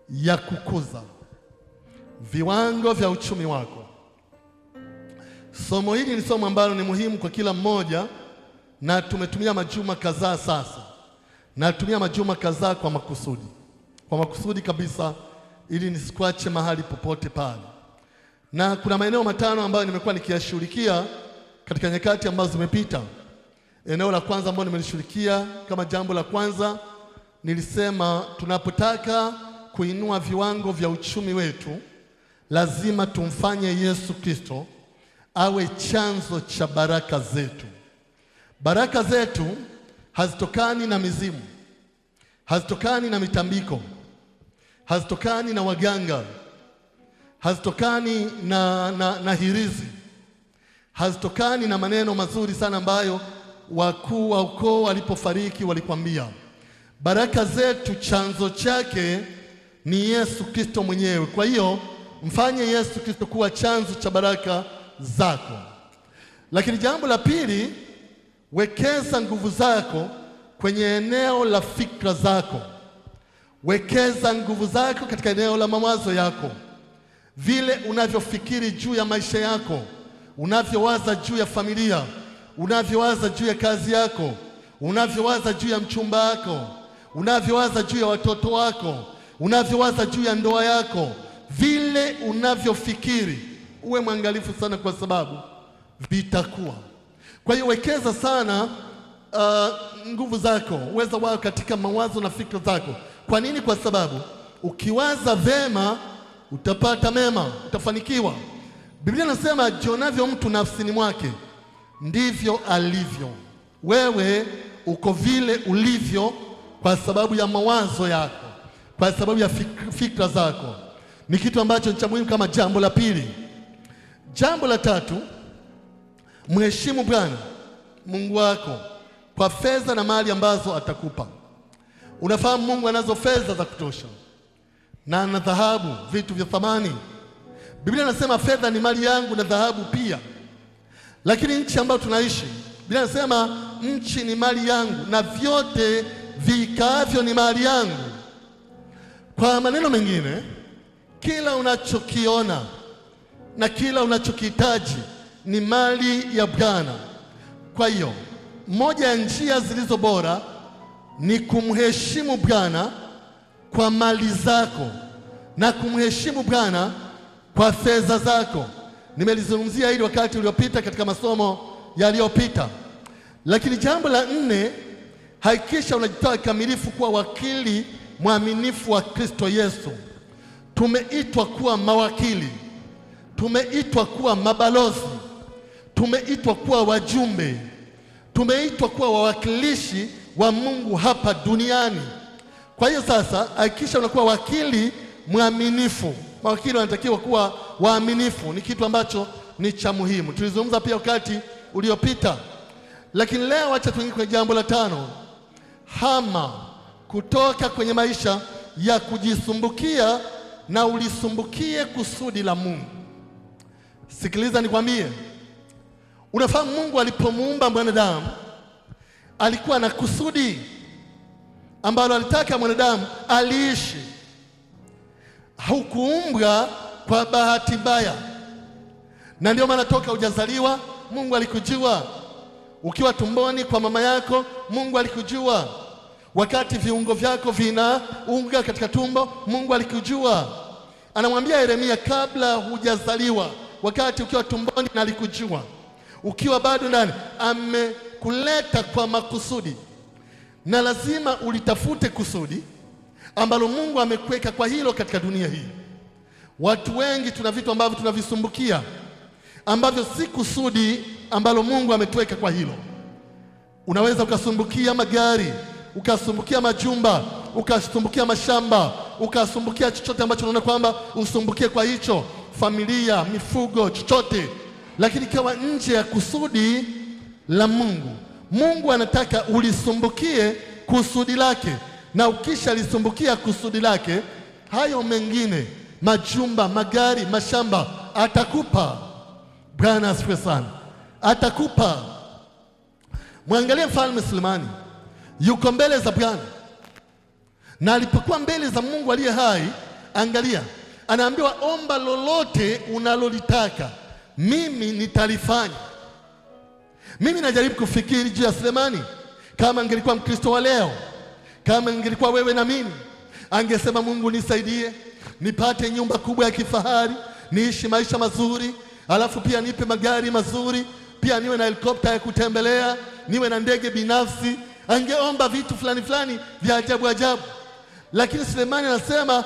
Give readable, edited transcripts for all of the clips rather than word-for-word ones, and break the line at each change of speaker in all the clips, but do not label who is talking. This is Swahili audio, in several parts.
ya kukuza viwango vya uchumi wako. Somo hili ni somo ambalo ni muhimu kwa kila mmoja, na tumetumia majuma kadhaa sasa. Natumia majuma kadhaa kwa makusudi kabisa, ili nisikwache mahali popote pale. Na kuna maeneo matano ambayo nimekuwa nikiyashughulikia katika nyakati ambazo zimepita. Eneo la kwanza ambalo nimelishughulikia kama jambo la kwanza, nilisema tunapotaka kuinua viwango vya uchumi wetu, lazima tumfanye Yesu Kristo awe chanzo cha baraka zetu. Baraka zetu hazitokani na mizimu, hazitokani na mitambiko, hazitokani na waganga, hazitokani na hirizi, hazitokani na maneno mazuri sana ambayo wakuu wa ukoo walipofariki walikwambia. Baraka zetu chanzo chake ni Yesu Kristo mwenyewe. Kwa hiyo mfanye Yesu Kristo kuwa chanzo cha baraka zako. Lakini jambo la pili, wekeza nguvu zako kwenye eneo la fikra zako. Wekeza nguvu zako katika eneo la mawazo yako. Vile unavyofikiri juu ya maisha yako, unavyowaza juu ya familia, unavyowaza juu ya kazi yako, unavyowaza juu ya mchumba wako, unavyowaza juu ya watoto wako, unavyowaza juu ya ndoa yako, vile unavyofikiri, uwe mwangalifu sana, kwa sababu vitakuwa. Kwa hiyo wekeza sana nguvu zako, uwezo wako katika mawazo na fikra zako. Kwa nini? Kwa sababu ukiwaza vema utapata mema, utafanikiwa. Biblia inasema jionavyo mtu nafsini mwake ndivyo alivyo. Wewe uko vile ulivyo kwa sababu ya mawazo yako, kwa sababu ya fikra zako. Ni kitu ambacho ni cha muhimu kama jambo la pili. Jambo la tatu, mheshimu Bwana Mungu wako kwa fedha na mali ambazo atakupa. Unafahamu Mungu anazo fedha za kutosha na ana dhahabu, vitu vya thamani. Biblia inasema fedha ni mali yangu na dhahabu pia. Lakini nchi ambayo tunaishi, Biblia inasema nchi ni mali yangu na vyote vikaavyo ni mali yangu. Kwa maneno mengine, kila unachokiona na kila unachokihitaji ni mali ya Bwana. Kwa hiyo moja ya njia zilizo bora ni kumheshimu Bwana kwa mali zako na kumheshimu Bwana kwa fedha zako. Nimelizungumzia hili wakati uliopita katika masomo yaliyopita. Lakini jambo la nne, hakikisha unajitoa kikamilifu kuwa wakili mwaminifu wa Kristo Yesu. Tumeitwa kuwa mawakili, tumeitwa kuwa mabalozi, tumeitwa kuwa wajumbe, tumeitwa kuwa wawakilishi wa Mungu hapa duniani. Kwa hiyo sasa, hakikisha unakuwa wakili mwaminifu. Mawakili wanatakiwa kuwa waaminifu, ni kitu ambacho ni cha muhimu. Tulizungumza pia wakati uliopita. Lakini leo acha tuingie kwenye jambo la tano. Hama kutoka kwenye maisha ya kujisumbukia na ulisumbukie kusudi la Mungu. Sikiliza nikwambie, unafahamu Mungu alipomuumba mwanadamu alikuwa na kusudi ambalo alitaka mwanadamu aliishi. Haukuumbwa kwa bahati mbaya, na ndio maana toka hujazaliwa Mungu alikujua. Ukiwa tumboni kwa mama yako Mungu alikujua. Wakati viungo vyako vinaunga katika tumbo Mungu alikujua. Anamwambia Yeremia, kabla hujazaliwa, wakati ukiwa tumboni na alikujua. Ukiwa bado ndani amekuleta kwa makusudi, na lazima ulitafute kusudi ambalo Mungu amekuweka kwa hilo katika dunia hii. Watu wengi tuna vitu ambavyo tunavisumbukia ambavyo si kusudi ambalo Mungu ametuweka kwa hilo. Unaweza ukasumbukia magari, ukasumbukia majumba, ukasumbukia mashamba, ukasumbukia chochote ambacho unaona kwamba usumbukie kwa hicho, familia, mifugo, chochote, lakini kawa nje ya kusudi la Mungu. Mungu anataka ulisumbukie kusudi lake, na ukisha lisumbukia kusudi lake, hayo mengine, majumba, magari, mashamba, atakupa. Bwana asifiwe sana. Atakupa. Mwangalie Mfalme Sulemani, yuko mbele za Bwana, na alipokuwa mbele za Mungu aliye hai, Angalia, anaambiwa omba lolote unalolitaka mimi nitalifanya. Mimi najaribu kufikiri juu ya Sulemani. Kama angelikuwa Mkristo wa leo, kama angelikuwa wewe na mimi, angesema Mungu nisaidie nipate nyumba kubwa ya kifahari, niishi maisha mazuri, alafu pia nipe magari mazuri, pia niwe na helikopta ya kutembelea, niwe na ndege binafsi. Angeomba vitu fulani fulani vya ajabu ajabu. Lakini Sulemani anasema,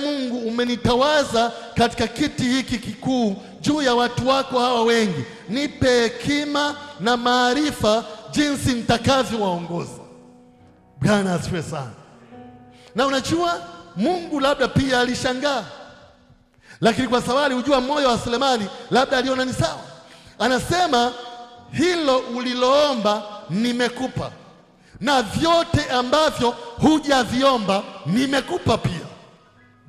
Mungu umenitawaza katika kiti hiki kikuu juu ya watu wako hawa wengi, nipe hekima na maarifa jinsi nitakavyowaongoza. Bwana asifiwe sana. Na unajua Mungu labda pia alishangaa, lakini kwa sababu alijua moyo wa Sulemani, labda aliona ni sawa. Anasema, hilo uliloomba nimekupa, na vyote ambavyo hujaviomba nimekupa pia.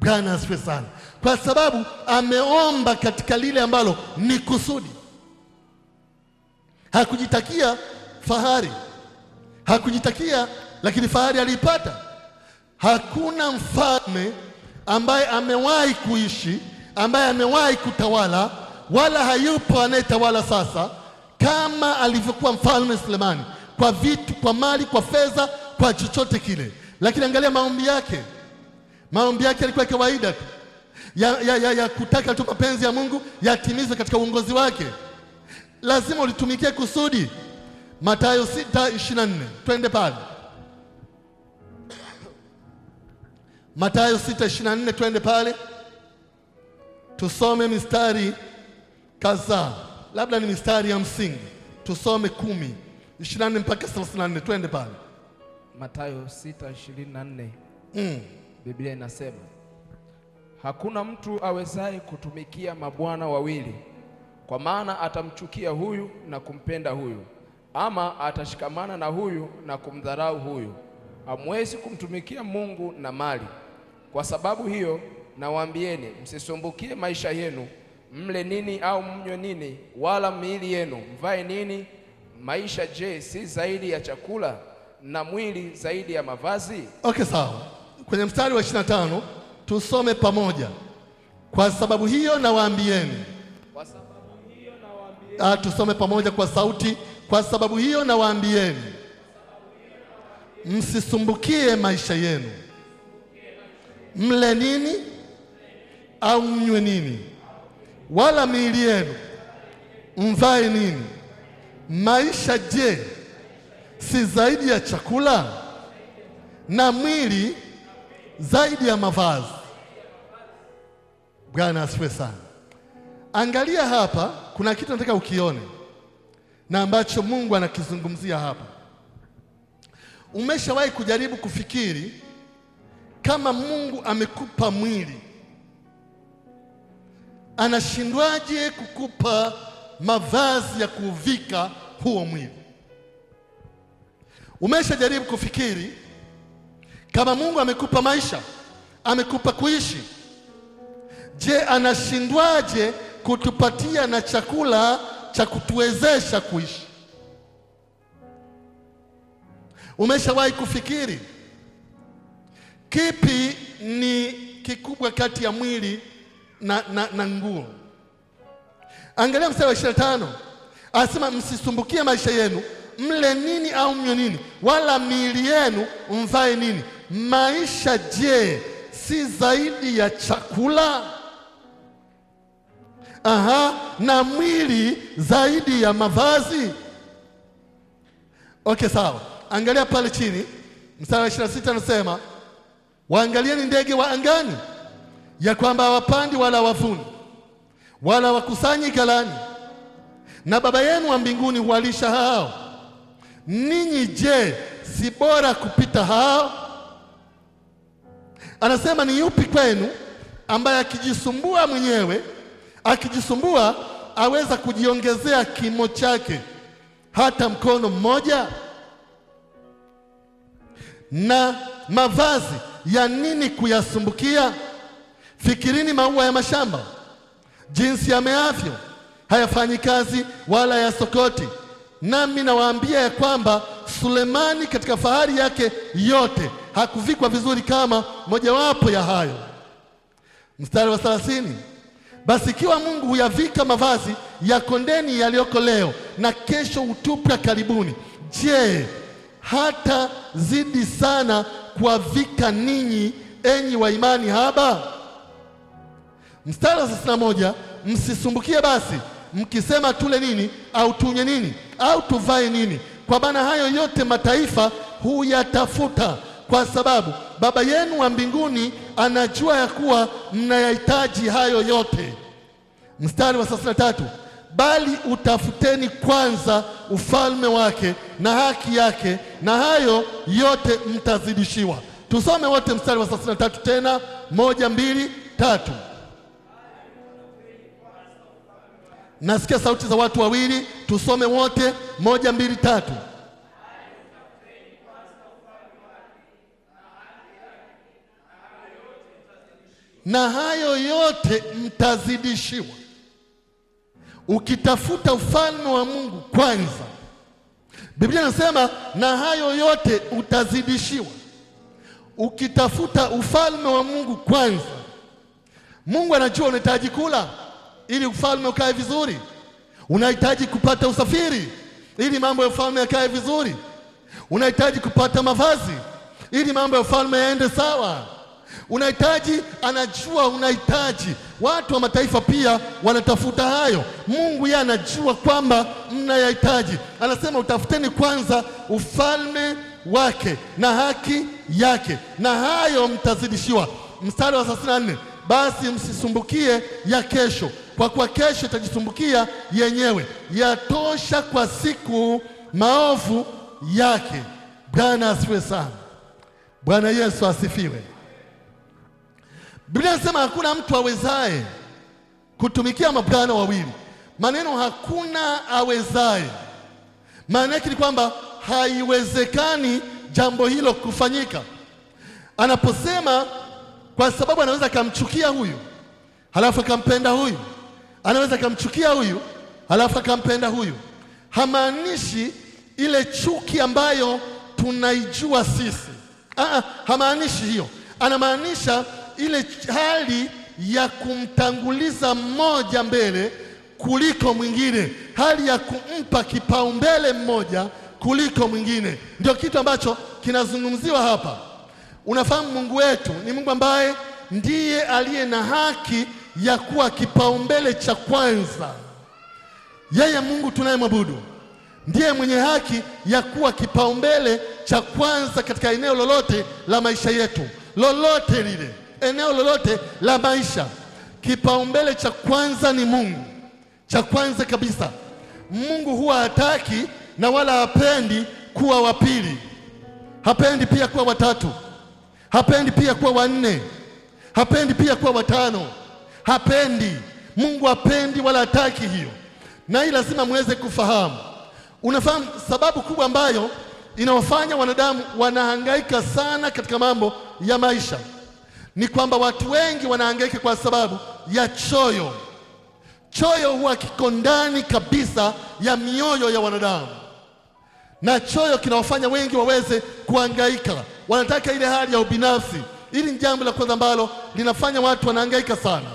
Bwana asifiwe sana. Kwa sababu ameomba katika lile ambalo ni kusudi. Hakujitakia fahari, hakujitakia, lakini fahari aliipata. Hakuna mfalme ambaye amewahi kuishi, ambaye amewahi kutawala, wala hayupo anayetawala sasa kama alivyokuwa mfalme Sulemani, kwa vitu, kwa mali, kwa fedha, kwa chochote kile. Lakini angalia maombi yake. Maombi yake yalikuwa kawaida tu ya kutaka tu mapenzi ya Mungu yatimizwe katika uongozi wake. Lazima ulitumikie kusudi. Mathayo 6:24, twende pale. Mathayo 6:24, twende pale tusome mistari kadhaa, labda ni mistari ya msingi. Tusome 10:24 mpaka 34, twende pale.
Mathayo 6:24. Biblia inasema, hakuna mtu awezaye kutumikia mabwana wawili, kwa maana atamchukia huyu na kumpenda huyu, ama atashikamana na huyu na kumdharau huyu. Hamwezi kumtumikia Mungu na mali. Kwa sababu hiyo nawaambieni, msisumbukie maisha yenu, mle nini au mnywe nini, wala miili yenu mvae nini. Maisha je, si zaidi ya chakula, na mwili zaidi ya mavazi?
Okay, sawa. Kwenye mstari wa 25 tusome pamoja. Kwa sababu hiyo nawaambieni.
Kwa sababu hiyo nawaambieni.
Tusome pamoja kwa sauti. Kwa sababu hiyo nawaambieni, msisumbukie maisha yenu, mle nini au mnywe nini, wala miili yenu mvae nini. Maisha je, si zaidi ya chakula, na mwili zaidi ya mavazi? Bwana asifiwe sana. Angalia hapa, kuna kitu nataka ukione na ambacho Mungu anakizungumzia hapa. Umeshawahi kujaribu kufikiri kama Mungu amekupa mwili, anashindwaje kukupa mavazi ya kuvika huo mwili? Umeshajaribu kufikiri kama Mungu amekupa maisha, amekupa kuishi, je, anashindwaje kutupatia na chakula cha kutuwezesha kuishi? Umeshawahi kufikiri kipi ni kikubwa kati ya mwili na nguo? Angalia mstari wa 25, anasema msisumbukie maisha yenu, mle nini au mnywe nini, wala miili yenu mvae nini. Maisha je, si zaidi ya chakula? Na mwili zaidi ya mavazi? Okay, sawa. Angalia pale chini mstari wa 26, anasema waangalieni ndege wa angani, ya kwamba hawapandi wala hawavuni wala wakusanyi ghalani, na Baba yenu wa mbinguni huwalisha hao. Ninyi je, si bora kupita hao? Anasema ni yupi kwenu ambaye akijisumbua mwenyewe, akijisumbua aweza kujiongezea kimo chake hata mkono mmoja? Na mavazi ya nini kuyasumbukia? Fikirini maua ya mashamba, jinsi yameavyo, hayafanyi kazi wala yasokoti. Nami nawaambia ya kwamba Sulemani katika fahari yake yote hakuvikwa vizuri kama mojawapo ya hayo. Mstari wa 30, basi ikiwa Mungu huyavika mavazi ya kondeni yaliyoko leo na kesho utupwa karibuni, je, hata zidi sana kuwavika ninyi, enyi wa imani haba? Mstari wa 31, msisumbukie basi mkisema tule nini au tunywe nini au tuvae nini, kwa maana hayo yote mataifa huyatafuta, kwa sababu Baba yenu wa mbinguni anajua ya kuwa mnayahitaji hayo yote. Mstari wa 33, bali utafuteni kwanza ufalme wake na haki yake, na hayo yote mtazidishiwa. Tusome wote mstari wa 33 tena, 1, 2, 3. Nasikia sauti za watu wawili, tusome wote, 1, 2, 3. Na hayo yote mtazidishiwa. Ukitafuta ufalme wa Mungu kwanza, Biblia inasema na hayo yote utazidishiwa. Ukitafuta ufalme wa Mungu kwanza, Mungu anajua unahitaji kula ili ufalme ukae vizuri. Unahitaji kupata usafiri ili mambo ya ufalme yakae vizuri. Unahitaji kupata mavazi ili mambo ya ufalme yaende sawa. Anajua unahitaji. Watu wa mataifa pia wanatafuta hayo. Mungu yeye anajua kwamba mnayahitaji. Anasema utafuteni kwanza ufalme wake na haki yake, na hayo mtazidishiwa. Mstari wa 34, basi msisumbukie ya kesho, kwa kuwa kesho itajisumbukia yenyewe, yatosha kwa siku maovu yake. Bwana asifiwe sana. Bwana Yesu asifiwe. Biblia inasema hakuna mtu awezaye kutumikia mabwana wawili. Maneno hakuna awezaye, maana yake ni kwamba haiwezekani jambo hilo kufanyika. Anaposema kwa sababu anaweza akamchukia huyu halafu akampenda huyu, anaweza akamchukia huyu halafu akampenda huyu, hamaanishi ile chuki ambayo tunaijua sisi. Hamaanishi hiyo. Anamaanisha ile hali ya kumtanguliza mmoja mbele kuliko mwingine, hali ya kumpa kipaumbele mmoja kuliko mwingine. Ndio kitu ambacho kinazungumziwa hapa. Unafahamu Mungu wetu ni Mungu ambaye ndiye aliye na haki ya kuwa kipaumbele cha kwanza. Yeye Mungu tunayemwabudu ndiye mwenye haki ya kuwa kipaumbele cha kwanza katika eneo lolote la maisha yetu, lolote lile, eneo lolote la maisha. Kipaumbele cha kwanza ni Mungu, cha kwanza kabisa. Mungu huwa hataki na wala hapendi kuwa wa pili, hapendi pia kuwa watatu, hapendi pia kuwa wanne, hapendi pia kuwa watano, hapendi. Mungu hapendi wala hataki hiyo, na hii lazima muweze kufahamu. Unafahamu sababu kubwa ambayo inawafanya wanadamu wanahangaika sana katika mambo ya maisha ni kwamba watu wengi wanahangaika kwa sababu ya choyo. Choyo huwa kiko ndani kabisa ya mioyo ya wanadamu, na choyo kinawafanya wengi waweze kuhangaika. Wanataka ile hali ya ubinafsi. Hili ni jambo la kwanza ambalo linafanya watu wanahangaika sana.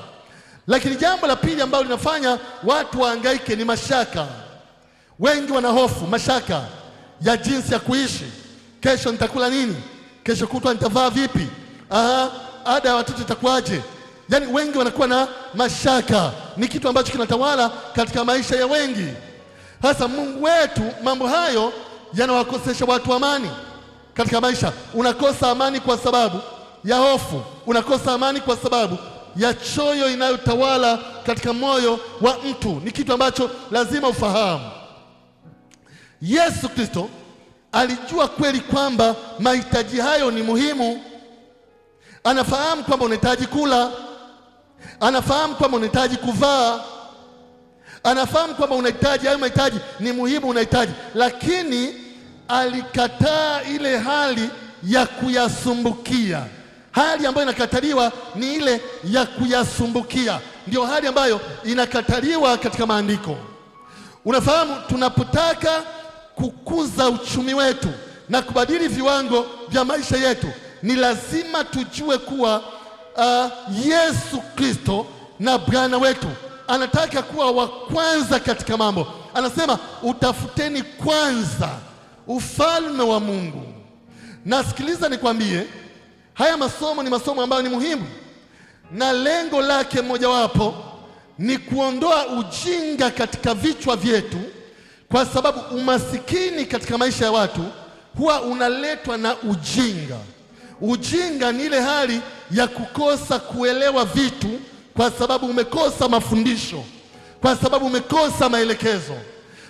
Lakini jambo la pili ambalo linafanya watu wahangaike ni mashaka. Wengi wana hofu, mashaka ya jinsi ya kuishi. Kesho nitakula nini? Kesho kutwa nitavaa vipi? Ada ya watoto itakuwaje? Yaani wengi wanakuwa na mashaka. Ni kitu ambacho kinatawala katika maisha ya wengi. Hasa Mungu wetu, mambo hayo yanawakosesha watu amani katika maisha. Unakosa amani kwa sababu ya hofu, unakosa amani kwa sababu ya choyo inayotawala katika moyo wa mtu. Ni kitu ambacho lazima ufahamu. Yesu Kristo alijua kweli kwamba mahitaji hayo ni muhimu. Anafahamu kwamba unahitaji kula, anafahamu kwamba unahitaji kuvaa, anafahamu kwamba unahitaji hayo mahitaji ni muhimu, unahitaji, lakini alikataa ile hali ya kuyasumbukia. Hali ambayo inakataliwa ni ile ya kuyasumbukia, ndio hali ambayo inakataliwa katika maandiko. Unafahamu, tunapotaka kukuza uchumi wetu na kubadili viwango vya maisha yetu, ni lazima tujue kuwa Yesu Kristo na Bwana wetu. Anataka kuwa wa kwanza katika mambo. Anasema utafuteni kwanza ufalme wa Mungu. Na sikiliza nikwambie, haya masomo ni masomo ambayo ni muhimu, na lengo lake mojawapo ni kuondoa ujinga katika vichwa vyetu, kwa sababu umasikini katika maisha ya watu huwa unaletwa na ujinga. Ujinga ni ile hali ya kukosa kuelewa vitu kwa sababu umekosa mafundisho, kwa sababu umekosa maelekezo.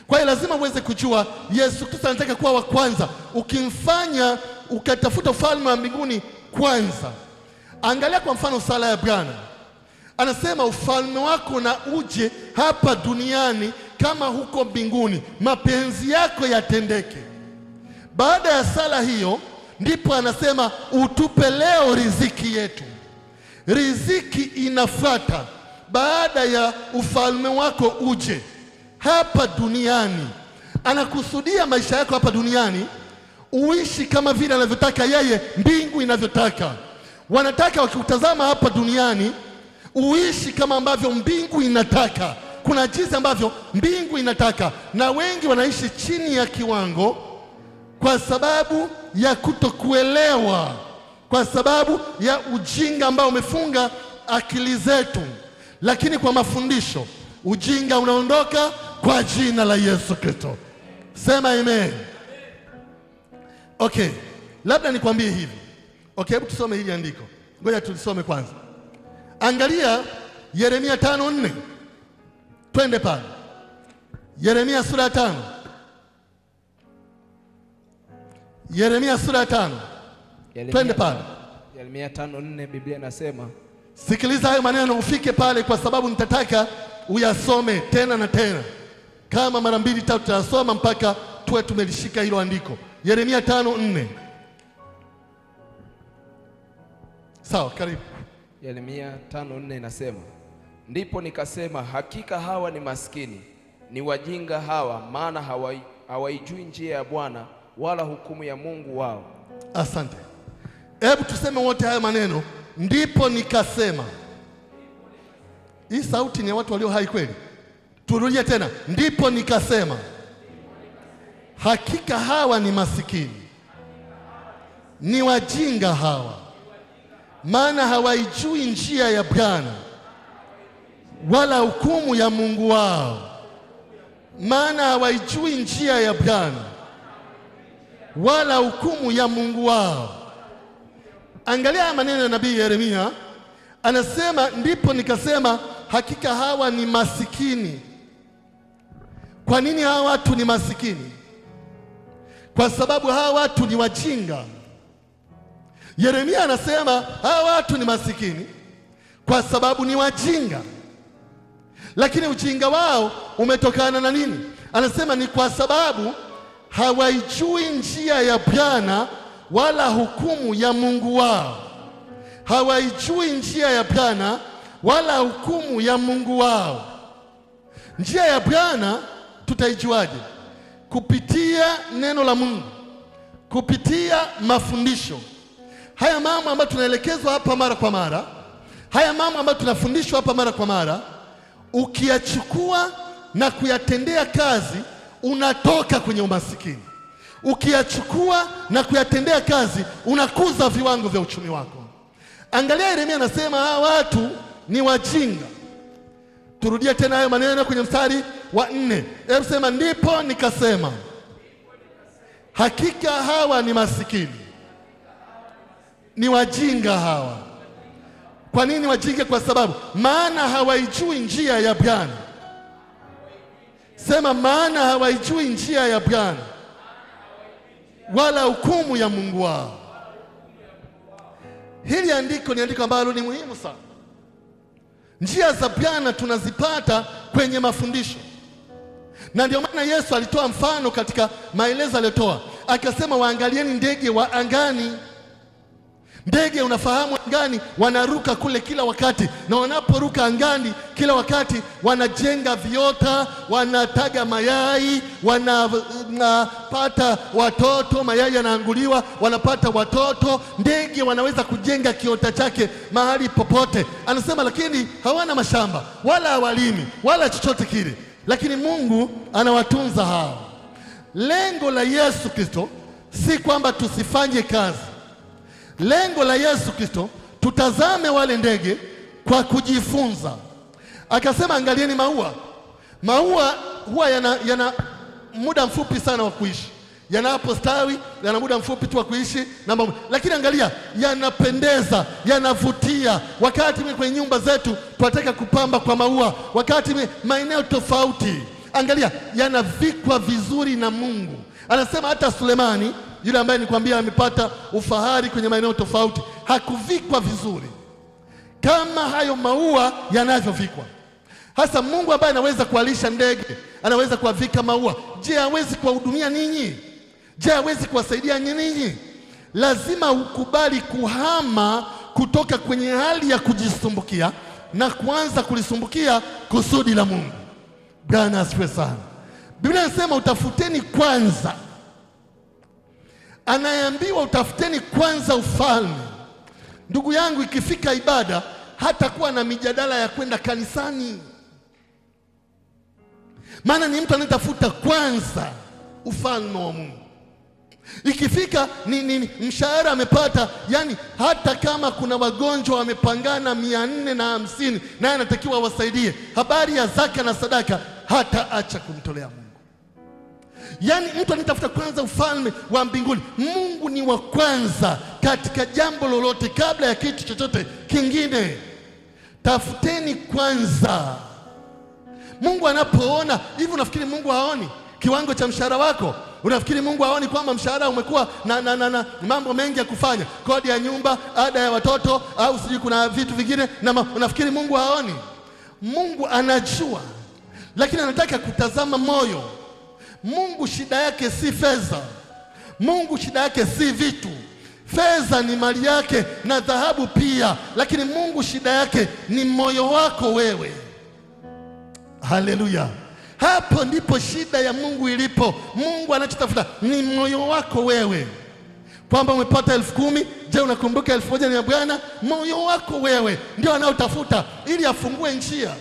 Kwa hiyo lazima uweze kujua Yesu Kristo anataka kuwa wa kwanza. Ukimfanya ukatafuta ufalme wa mbinguni kwanza. Angalia kwa mfano sala ya Bwana. Anasema ufalme wako na uje hapa duniani kama huko mbinguni, mapenzi yako yatendeke. Baada ya sala hiyo ndipo anasema utupe leo riziki yetu. Riziki inafuata baada ya ufalme wako uje hapa duniani. Anakusudia maisha yako hapa duniani uishi kama vile anavyotaka yeye, mbingu inavyotaka. Wanataka wakikutazama hapa duniani uishi kama ambavyo mbingu inataka. Kuna jinsi ambavyo mbingu inataka, na wengi wanaishi chini ya kiwango kwa sababu ya kutokuelewa, kwa sababu ya ujinga ambao umefunga akili zetu. Lakini kwa mafundisho ujinga unaondoka kwa jina la Yesu Kristo. Sema amen. Okay, labda nikwambie hivi. Okay, hebu tusome hili andiko. Ngoja tulisome kwanza. Angalia Yeremia 5:4. Twende pale. Yeremia sura ya 5. Yeremia sura ya 5. Twende pale.
Yeremia 5:4, Biblia inasema,
sikiliza hayo maneno ufike pale, kwa sababu nitataka uyasome tena na tena. Kama mara 2 3 tutasoma mpaka tuwe tumelishika hilo andiko. Yeremia 5:4. Sawa, karibu.
Yeremia 5:4 inasema, ndipo nikasema hakika hawa ni maskini, ni wajinga hawa, maana hawaijui njia ya Bwana wala hukumu ya Mungu wao.
Asante. Hebu tuseme wote haya maneno. Ndipo nikasema. Hii sauti ni ya watu walio hai kweli. Turudie tena. Ndipo nikasema hakika hawa ni masikini, ni wajinga hawa, maana hawaijui njia ya Bwana wala hukumu ya Mungu wao. Maana hawaijui njia ya Bwana wala hukumu ya Mungu wao. Angalia maneno ya nabii Yeremia. Anasema ndipo nikasema hakika hawa ni masikini. Kwa nini hawa watu ni masikini? Kwa sababu hawa watu ni wajinga. Yeremia anasema hawa watu ni masikini kwa sababu ni wajinga. Lakini ujinga wao umetokana na nini? Anasema ni kwa sababu hawaijui njia ya Bwana wala hukumu ya Mungu wao. Hawaijui njia ya Bwana wala hukumu ya Mungu wao. Njia ya Bwana tutaijuaje? Kupitia neno la Mungu, kupitia mafundisho. Haya mambo ambayo tunaelekezwa hapa mara kwa mara, haya mambo ambayo tunafundishwa hapa mara kwa mara, ukiyachukua na kuyatendea kazi unatoka kwenye umasikini. Ukiyachukua na kuyatendea kazi unakuza viwango vya uchumi wako. Angalia Yeremia anasema hawa watu ni wajinga. Turudie tena hayo maneno kwenye mstari wa 4. Hebu sema ndipo nikasema hakika hawa ni masikini, ni wajinga hawa. Kwa nini wajinga? Kwa sababu maana hawaijui njia ya Bwana. Sema maana hawaijui njia ya Bwana wala hukumu ya Mungu wao. Hili andiko ni andiko ambalo ni muhimu sana. Njia za Bwana tunazipata kwenye mafundisho, na ndio maana Yesu alitoa mfano katika maelezo aliyotoa, akasema waangalieni ndege wa angani. Ndege unafahamu angani wanaruka kule kila wakati, na wanaporuka angani kila wakati wanajenga viota, wanataga mayai, wanapata watoto, mayai yanaanguliwa, wanapata watoto. Ndege wanaweza kujenga kiota chake mahali popote. Anasema lakini hawana mashamba wala hawalimi wala chochote kile, lakini Mungu anawatunza hao. Lengo la Yesu Kristo si kwamba tusifanye kazi. Lengo la Yesu Kristo tutazame wale ndege kwa kujifunza. Akasema angalieni maua. Maua huwa yana muda mfupi sana wa kuishi. Yanapostawi yana muda mfupi tu wa kuishi, lakini angalia, yanapendeza, yanavutia. Wakati kwenye nyumba zetu tunataka kupamba kwa maua, wakati maeneo tofauti, angalia, yanavikwa vizuri na Mungu. Anasema hata Sulemani yule ambaye nikwambia amepata ufahari kwenye maeneo tofauti, hakuvikwa vizuri kama hayo maua yanavyovikwa. Hasa Mungu ambaye anaweza kuwalisha ndege, anaweza kuwavika maua, je, hawezi kuwahudumia ninyi? Je, hawezi kuwasaidia ninyi? Lazima ukubali kuhama kutoka kwenye hali ya kujisumbukia na kuanza kulisumbukia kusudi la Mungu. Bwana asifiwe sana. Biblia inasema utafuteni kwanza. Anayeambiwa utafuteni kwanza ufalme. Ndugu yangu, ikifika ibada hatakuwa na mijadala ya kwenda kanisani, maana ni mtu anayetafuta kwanza ufalme wa Mungu. Ikifika ni mshahara amepata, yani hata kama kuna wagonjwa wamepangana 450 naye anatakiwa wasaidie, habari ya zaka na sadaka hata acha kumtolea Mungu. Yani mtu anatafuta kwanza ufalme wa mbinguni. Mungu ni wa kwanza katika jambo lolote, kabla ya kitu chochote kingine. Tafuteni kwanza. Mungu anapoona hivi, unafikiri Mungu haoni kiwango cha mshahara wako? Unafikiri Mungu haoni kwamba mshahara umekuwa na mambo mengi ya kufanya, kodi ya nyumba, ada ya watoto, au sijui kuna vitu vingine, na unafikiri Mungu haoni? Mungu anajua, lakini anataka kutazama moyo. Mungu shida yake si fedha. Mungu shida yake si vitu. Fedha ni mali yake na dhahabu pia, lakini Mungu shida yake ni moyo wako wewe. Haleluya! Hapo ndipo shida ya Mungu ilipo. Mungu anachotafuta ni moyo wako wewe, kwamba umepata 10,000, je, unakumbuka 1,000 ni ya Bwana? Moyo wako wewe ndio anaotafuta ili afungue njia.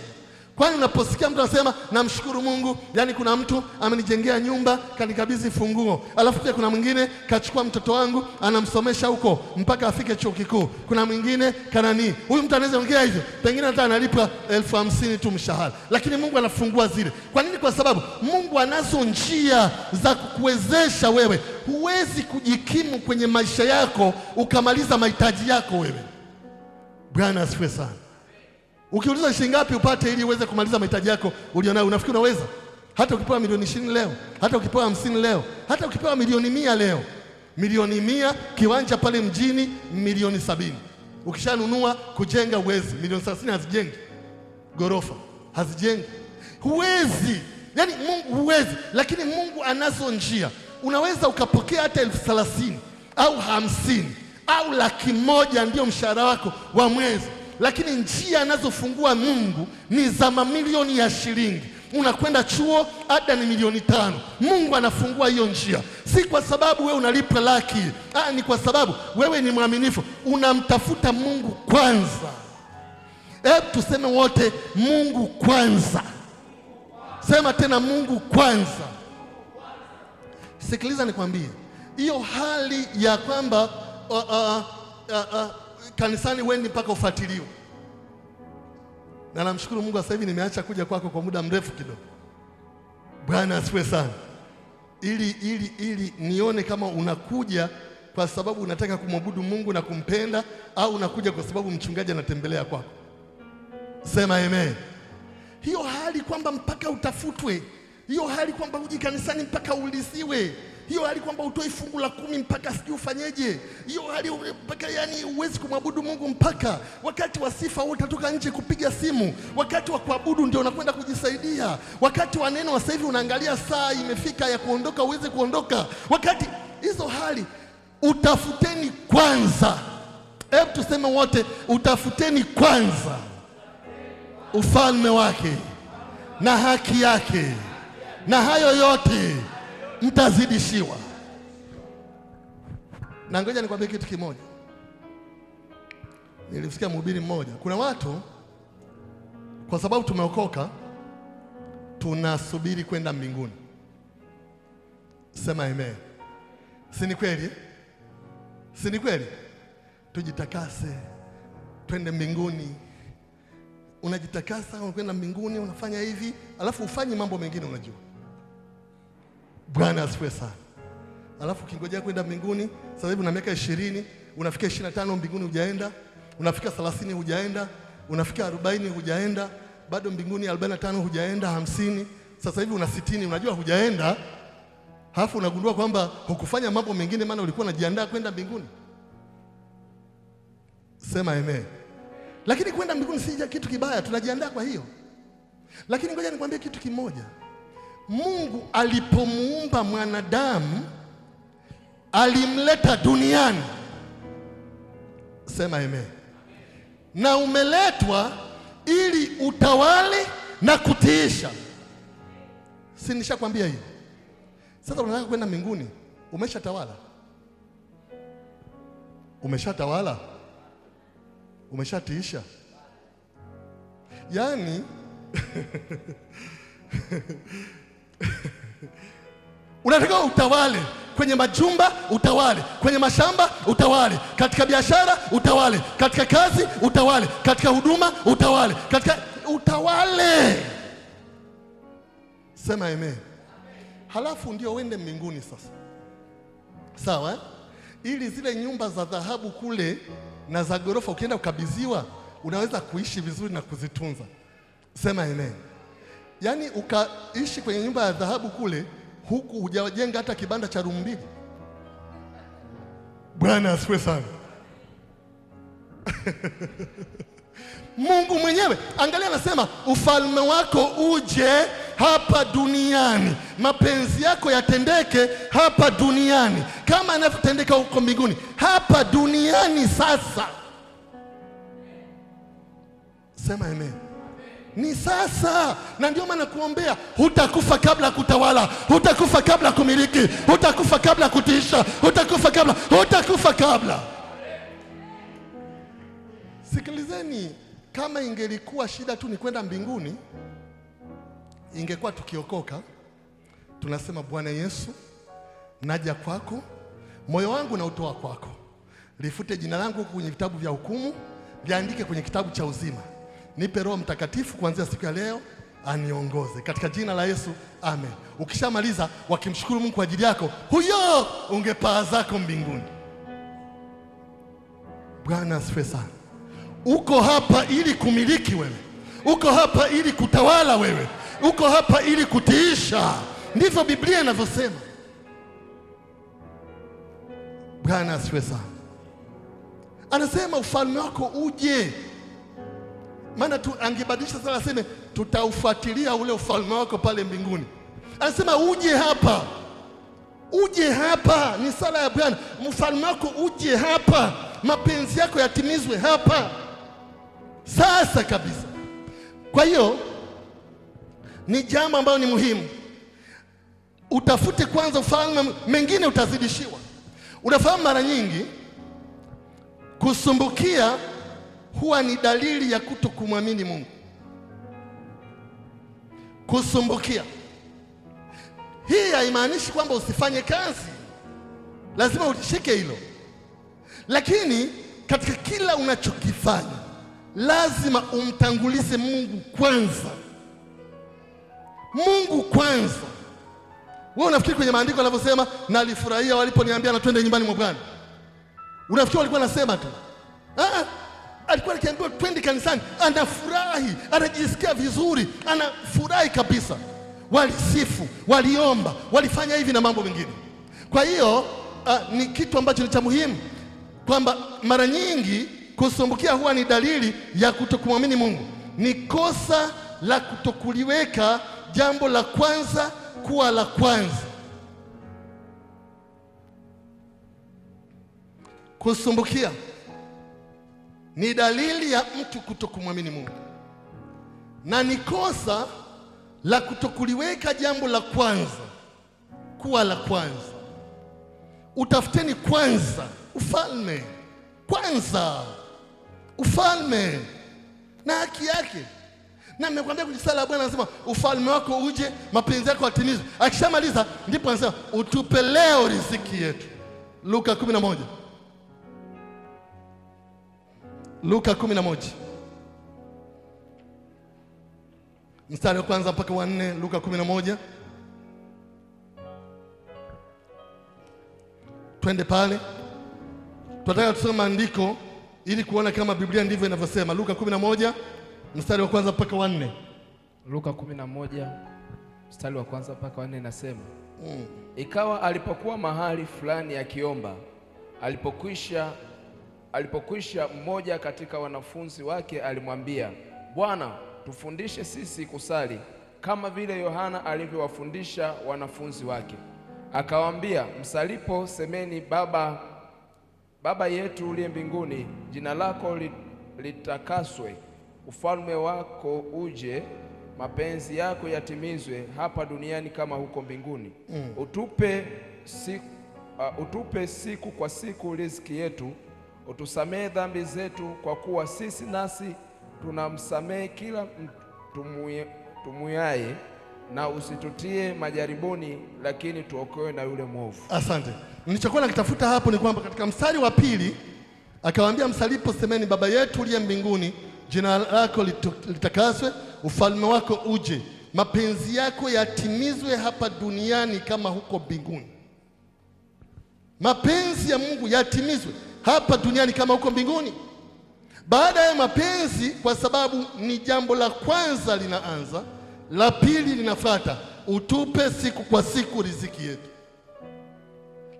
Kwani unaposikia mtu anasema namshukuru Mungu, yani kuna mtu amenijengea nyumba, kanikabidhi funguo, alafu pia kuna mwingine kachukua mtoto wangu anamsomesha huko mpaka afike chuo kikuu, kuna mwingine kanani. Huyu mtu anaweza ongea hivyo, pengine hata analipwa 50,000 tu mshahara, lakini Mungu anafungua zile. Kwa nini? Kwa sababu Mungu anazo njia za kukuwezesha wewe. Huwezi kujikimu kwenye maisha yako ukamaliza mahitaji yako wewe. Bwana asifiwe sana. Ukiuliza shilingi ngapi upate ili uweze kumaliza mahitaji yako ulionayo, unafikiri unaweza? Hata ukipewa milioni 20 leo, hata ukipewa 50 leo, hata ukipewa milioni 100 leo, milioni 100, kiwanja pale mjini milioni 70. Ukishanunua kujenga uwezi, milioni 30 hazijengi gorofa, hazijengi. Huwezi, yani Mungu huwezi, lakini Mungu anazo njia. Unaweza ukapokea hata 30,000 au 50 au 100,000 ndio mshahara wako wa mwezi, lakini njia anazofungua Mungu ni za mamilioni ya shilingi. Unakwenda chuo, ada ni milioni 5. Mungu anafungua hiyo njia, si kwa sababu wewe unalipa laki, ni kwa sababu wewe ni mwaminifu, unamtafuta Mungu kwanza. Hebu tuseme wote, Mungu kwanza. Sema tena, Mungu kwanza. Sikiliza nikwambie, hiyo hali ya kwamba kanisani wendi mpaka ufuatiliwe. Na namshukuru Mungu sasa hivi nimeacha kuja kwako kwa muda mrefu kidogo. Bwana asifiwe sana. Ili nione kama unakuja kwa sababu unataka kumwabudu Mungu na kumpenda, au unakuja kwa sababu mchungaji anatembelea kwako. Sema amen. Hiyo hali kwamba mpaka utafutwe, hiyo hali kwamba uji kanisani mpaka ulisiwe, hiyo hali kwamba utoi fungu la 10 mpaka sijui ufanyeje, hiyo hali mpaka yani uwezi kumwabudu Mungu mpaka wakati wa sifa utatoka nje kupiga simu, wakati wa kuabudu ndio unakwenda kujisaidia, wakati wa neno sasa hivi unaangalia saa imefika ya kuondoka uweze kuondoka. Wakati hizo hali, utafuteni kwanza. Hebu tuseme wote, utafuteni kwanza ufalme wake na haki yake, na hayo yote mtazidishiwa. Na ngoja nikwambie kitu kimoja. Nilisikia mhubiri mmoja, kuna watu kwa sababu tumeokoka tunasubiri kwenda mbinguni. Sema amen. Si ni kweli? Si ni kweli? Tujitakase twende mbinguni. Unajitakasa, unakwenda mbinguni, unafanya hivi, alafu ufanye mambo mengine unajua. Bwana asifiwe sana. Alafu ukingojea kwenda mbinguni, sasa hivi una miaka 20, unafika 25 mbinguni hujaenda, unafika 30 hujaenda, unafika 40 hujaenda, bado mbinguni 45 hujaenda, 50, sasa hivi una 60, unajua hujaenda. Halafu unagundua kwamba hukufanya mambo mengine maana ulikuwa unajiandaa kwenda mbinguni. Sema amen. Lakini kwenda mbinguni si kitu kibaya, tunajiandaa kwa hiyo. Lakini ngoja nikwambie kitu kimoja. Mungu alipomuumba mwanadamu alimleta duniani. Sema amen. Na umeletwa ili utawale na kutiisha. Si nishakwambia hiyo? Sasa unataka kwenda mbinguni, umeshatawala? Umeshatawala? Umeshatiisha? Yaani unataka utawale kwenye majumba, utawale kwenye mashamba, utawale katika biashara, utawale katika kazi, utawale katika huduma, utawale katika utawale. Sema amen. Halafu ndio uende mbinguni sasa. Sawa eh? Ili zile nyumba za dhahabu kule na za ghorofa ukienda ukabidhiwa, unaweza kuishi vizuri na kuzitunza. Sema amen. Yaani ukaishi kwenye nyumba ya dhahabu kule, huku hujajenga hata kibanda cha room 2. Bwana asifiwe sana. Mungu mwenyewe, angalia, anasema ufalme wako uje hapa duniani, mapenzi yako yatendeke hapa duniani kama yanavyotendeka huko mbinguni. Hapa duniani sasa. Sema amen. Ni sasa. Na ndio maana kuombea, hutakufa kabla kutawala, hutakufa kabla kumiliki, hutakufa kabla kutiisha, hutakufa kabla. Sikilizeni, kama ingelikuwa shida tu ni kwenda mbinguni, ingekuwa tukiokoka tunasema, Bwana Yesu, naja kwako, moyo wangu na utoa kwako, lifute jina langu kwenye vitabu vya hukumu, liandike kwenye kitabu cha uzima. Nipe Roho Mtakatifu kuanzia siku ya leo aniongoze katika jina la Yesu, amen. Ukishamaliza wakimshukuru Mungu kwa ajili yako, huyo ungepaa zako mbinguni. Bwana asifiwe sana. Uko hapa ili kumiliki wewe, uko hapa ili kutawala wewe, uko hapa ili kutiisha. Ndivyo Biblia inavyosema. Bwana asifiwe sana. Anasema ufalme wako uje. Maana tu angebadilisha sala, aseme tutaufuatilia ule ufalme wako pale mbinguni. Anasema uje hapa. Uje hapa, ni sala ya Bwana. Ufalme wako uje hapa, mapenzi yako yatimizwe hapa sasa kabisa. Kwa hiyo ni jambo ambalo ni muhimu. Utafute kwanza ufalme, mengine utazidishiwa. Unafahamu, mara nyingi kusumbukia huwa ni dalili ya kutokumwamini Mungu. Kusumbukia hii haimaanishi kwamba usifanye kazi, lazima ulishike hilo, lakini katika kila unachokifanya lazima umtangulize Mungu kwanza. Mungu kwanza. Wewe unafikiri kwenye maandiko yanavyosema, na alifurahia waliponiambia na twende nyumbani mwa Bwana? Unafikiri walikuwa nasema tu? Alikuwa akiambiwa twende kanisani, anafurahi, anajisikia vizuri, anafurahi kabisa. Walisifu, waliomba, walifanya hivi na mambo mengine. Kwa hiyo ni kitu ambacho ni cha muhimu, kwamba mara nyingi kusumbukia huwa ni dalili ya kutokumwamini Mungu. Ni kosa la kutokuliweka jambo la kwanza kuwa la kwanza. Kusumbukia ni dalili ya mtu kutokumwamini Mungu, na ni kosa la kutokuliweka jambo la kwanza kuwa la kwanza. Utafuteni kwanza ufalme, kwanza ufalme na haki yake. Na nimekwambia kwenye sala ya Bwana anasema ufalme wako uje, mapenzi yako yatimizwe. Akishamaliza ndipo anasema utupe leo riziki yetu. Luka 11. Luka 11 mstari wa kwanza mpaka wa 4. Luka 11, twende pale. Tunataka tusome maandiko ili kuona kama Biblia ndivyo inavyosema. Luka 11 mstari wa kwanza mpaka wa 4. Luka 11 mstari wa kwanza mpaka wa 4 inasema,
Ikawa alipokuwa mahali fulani akiomba, alipokwisha mmoja katika wanafunzi wake alimwambia, Bwana, tufundishe sisi kusali kama vile Yohana alivyowafundisha wanafunzi wake. Akawaambia, msalipo semeni, Baba yetu uliye mbinguni, jina lako litakaswe, ufalme wako uje, mapenzi yako yatimizwe hapa duniani kama huko mbinguni. Utupe siku kwa siku riziki yetu, utusamehe dhambi zetu kwa kuwa sisi nasi tunamsamehe kila tumuyaye, na usitutie majaribuni, lakini tuokoe na yule mwovu.
Asante. Nilichokuwa nakitafuta hapo ni kwamba katika mstari wa pili akawaambia, msalipo semeni, Baba yetu uliye mbinguni, jina lako litakaswe, ufalme wako uje, mapenzi yako yatimizwe hapa duniani kama huko mbinguni. Mapenzi ya Mungu yatimizwe hapa duniani kama huko mbinguni. Baada ya mapenzi, kwa sababu ni jambo la kwanza linaanza, la pili linafuata, utupe siku kwa siku riziki yetu.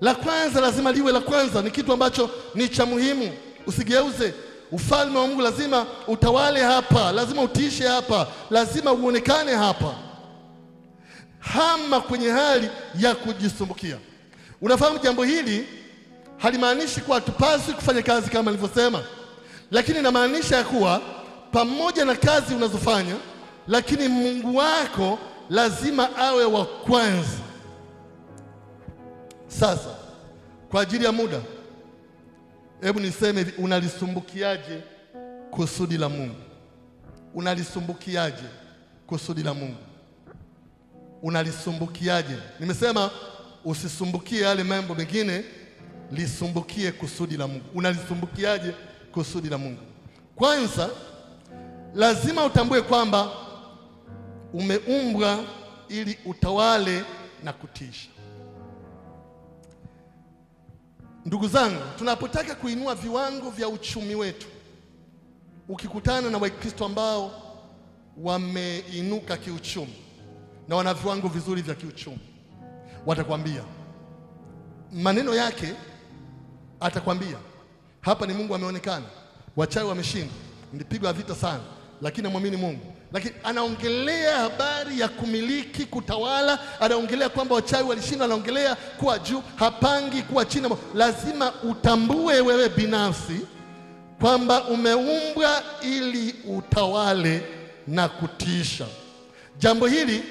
La kwanza lazima liwe la kwanza, ni kitu ambacho ni cha muhimu. Usigeuze. Ufalme wa Mungu lazima utawale hapa, lazima utiishe hapa, lazima uonekane hapa. Hama kwenye hali ya kujisumbukia. Unafahamu jambo hili halimaanishi kuwa tupaswi kufanya kazi kama nilivyosema, lakini inamaanisha ya kuwa pamoja na kazi unazofanya, lakini Mungu wako lazima awe wa kwanza. Sasa kwa ajili ya muda, hebu niseme hivi, unalisumbukiaje kusudi la Mungu? Unalisumbukiaje kusudi la Mungu? Unalisumbukiaje? Nimesema usisumbukie yale mambo mengine, lisumbukie kusudi la Mungu. Unalisumbukiaje kusudi la Mungu? Kwanza lazima utambue kwamba umeumbwa ili utawale na kutisha. Ndugu zangu, tunapotaka kuinua viwango vya uchumi wetu, ukikutana na Wakristo ambao wameinuka kiuchumi na wana viwango vizuri vya kiuchumi, watakwambia maneno yake, atakwambia hapa ni Mungu ameonekana, wachawi wameshindwa, nilipigwa vita sana, lakini namwamini Mungu. Lakini anaongelea habari ya kumiliki, kutawala, anaongelea kwamba wachawi walishindwa, anaongelea kuwa juu, hapangi kuwa chini. Lazima utambue wewe binafsi kwamba umeumbwa ili utawale na kutisha. Jambo hili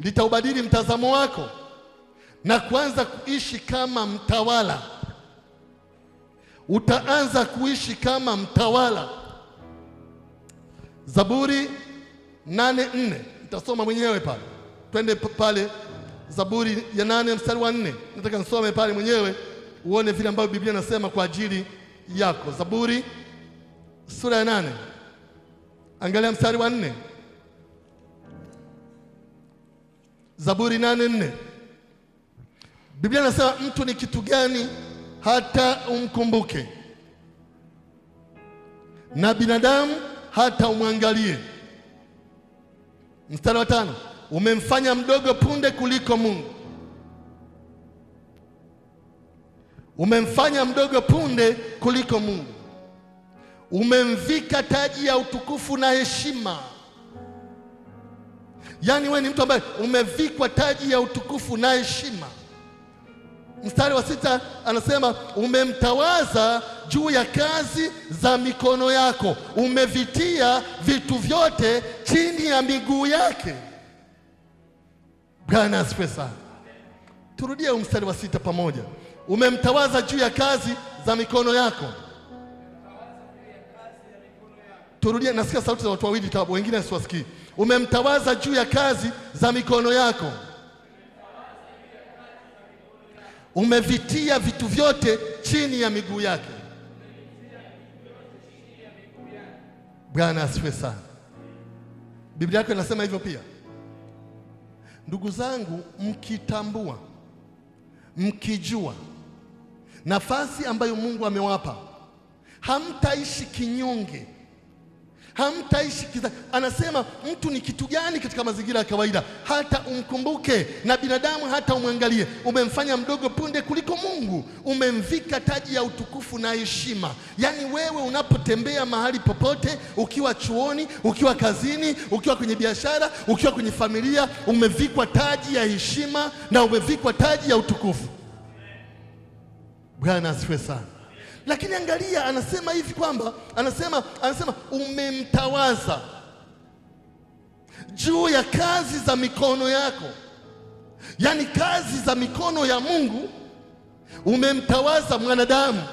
litaubadili mtazamo wako na kuanza kuishi kama mtawala. Utaanza kuishi kama mtawala. Zaburi 8:4, nitasoma mwenyewe pale. Twende pale Zaburi ya 8 mstari wa 4. Nataka nisome pale mwenyewe uone vile ambavyo Biblia inasema kwa ajili yako. Zaburi sura ya 8, angalia mstari wa 4. Zaburi 8:4. Biblia inasema, mtu ni kitu gani hata umkumbuke, na binadamu hata umwangalie. Mstari wa 5, umemfanya mdogo punde kuliko Mungu. Umemfanya mdogo punde kuliko Mungu. Umemvika taji ya utukufu na heshima. Yaani wewe ni mtu ambaye umevikwa taji ya utukufu na heshima. Mstari wa 6 anasema umemtawaza juu ya kazi za mikono yako, umevitia vitu vyote chini ya miguu yake. Bwana asifiwe sana. Turudie mstari wa 6 pamoja. Umemtawaza juu ya kazi za mikono yako. Turudie, nasikia sauti za watu wawili tabu, wengine siwasikii. Umemtawaza juu ya kazi za mikono yako, umevitia vitu vyote chini ya miguu yake. Bwana asifiwe sana. Biblia yako inasema hivyo pia. Ndugu zangu, mkitambua, mkijua nafasi ambayo Mungu amewapa, hamtaishi kinyonge, hamtaishi kiza. Anasema mtu ni kitu gani katika mazingira ya kawaida hata umkumbuke, na binadamu hata umwangalie. Umemfanya mdogo punde kuliko Mungu, umemvika taji ya utukufu na heshima. Yaani wewe unapotembea mahali popote, ukiwa chuoni, ukiwa kazini, ukiwa kwenye biashara, ukiwa kwenye familia, umevikwa taji ya heshima na umevikwa taji ya utukufu. Bwana asifiwe sana. Lakini angalia, anasema hivi kwamba anasema umemtawaza juu ya kazi za mikono yako. Yaani kazi za mikono ya Mungu umemtawaza mwanadamu.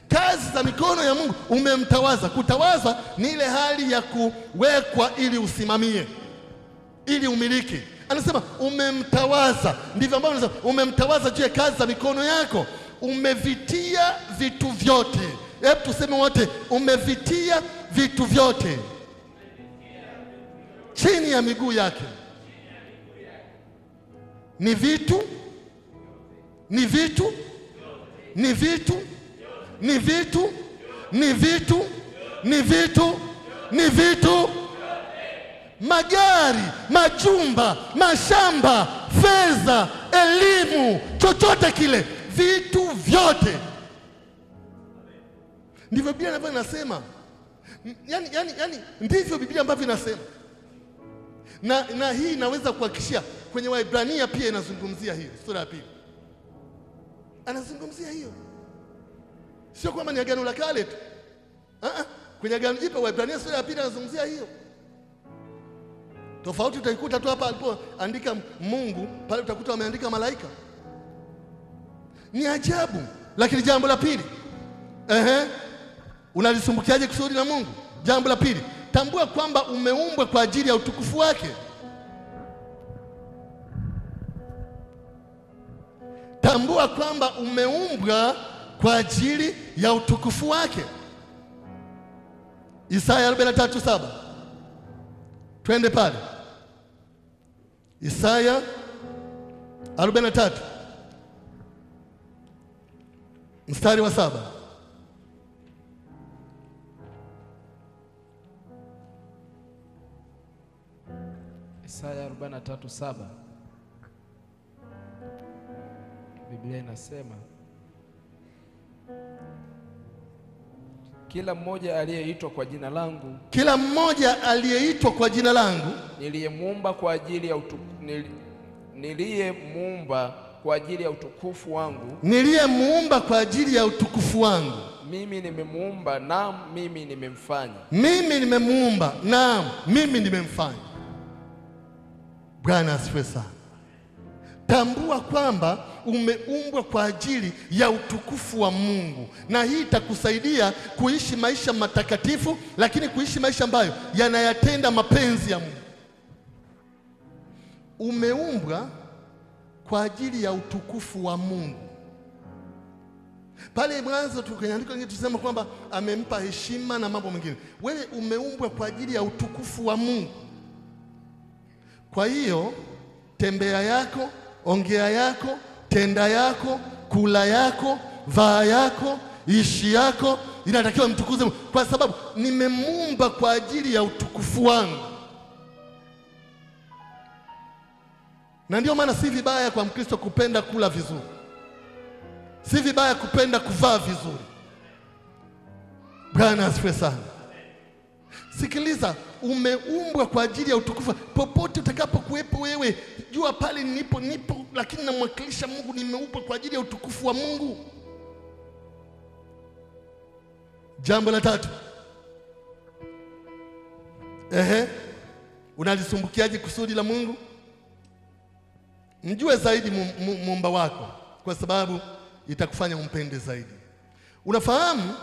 Kazi za mikono ya Mungu umemtawaza. Kutawaza ni ile hali ya kuwekwa ili usimamie, ili umiliki. Anasema umemtawaza, ndivyo ambavyo anasema umemtawaza juu ya kazi za mikono yako, umevitia vitu vyote. Hebu tuseme wote, umevitia vitu vyote chini ya miguu yake. Ni vitu, ni vitu, ni vitu, ni vitu, ni vitu, ni vitu, ni vitu. Magari, majumba, mashamba, fedha, elimu, chochote kile, vitu vyote. Ndivyo Biblia ambavyo inasema. Yani ndivyo Biblia ambavyo inasema. Na hii inaweza kuhakikishia kwenye Waebrania pia inazungumzia hiyo, sura ya 2. Anazungumzia hiyo. Sio kwamba ni Agano la Kale tu. Kwenye Agano Jipya Waebrania sura ya 2 anazungumzia hiyo. Tofauti utaikuta tu hapa alipoandika Mungu, pale utakuta wameandika malaika. Ni ajabu. Lakini jambo la pili, unalisumbukiaje kusudi la Mungu? Jambo la pili, tambua kwamba umeumbwa kwa ajili ya utukufu wake. Tambua kwamba umeumbwa kwa ajili ya utukufu wake. Isaya 43:7. Twende pale. Isaya 43 mstari wa 7.
Isaya 43:7. Biblia inasema kila mmoja aliyeitwa kwa jina langu,
kila mmoja aliyeitwa kwa jina langu,
niliyemuumba kwa ajili ya niliyemuumba kwa ajili ya utukufu wangu,
niliyemuumba kwa ajili ya utukufu wangu.
Mimi nimemuumba, naam mimi nimemfanya.
Mimi nimemuumba, naam mimi nimemfanya. Bwana asifiwe sana. Tambua kwamba umeumbwa kwa ajili ya utukufu wa Mungu, na hii itakusaidia kuishi maisha matakatifu, lakini kuishi maisha ambayo yanayatenda mapenzi ya Mungu. Umeumbwa kwa ajili ya utukufu wa Mungu. Pale mwanzo tukiandika nini tusema kwamba amempa heshima na mambo mengine. Wewe umeumbwa kwa ajili ya utukufu wa Mungu. Kwa hiyo tembea yako, ongea yako, tenda yako, kula yako, vaa yako, ishi yako inatakiwa mtukuze Mungu, kwa sababu nimemuumba kwa ajili ya utukufu wangu. Na ndio maana si vibaya kwa Mkristo kupenda kula vizuri, si vibaya kupenda kuvaa vizuri. Bwana asifiwe sana. Sikiliza, umeumbwa kwa ajili ya utukufu. Popote utakapokuwepo wewe, jua pale nipo, lakini namwakilisha Mungu. Nimeumbwa kwa ajili ya utukufu wa Mungu. Jambo la tatu, unalisumbukiaje kusudi la Mungu? Mjue zaidi muumba wako, kwa sababu itakufanya umpende zaidi. Unafahamu,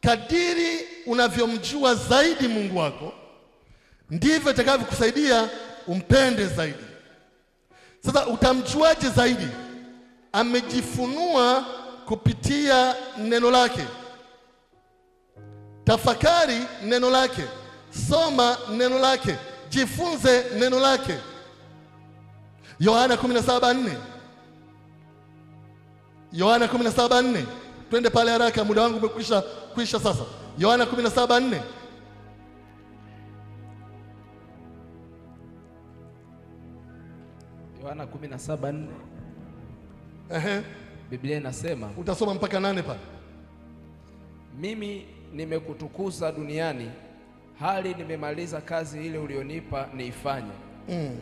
kadiri unavyomjua zaidi Mungu wako, ndivyo itakavyokusaidia umpende zaidi. Sasa utamjuaje zaidi? Amejifunua kupitia neno lake. Tafakari neno lake, soma neno lake, jifunze neno lake. Yohana 17:4. Yohana 17:4. Twende pale haraka, muda wangu umekwisha sasa. Yohana 17:4.
Yohana 17:4. Biblia inasema,
utasoma mpaka 8 pale.
Mimi nimekutukuza duniani, hali nimemaliza kazi ile ulionipa niifanye.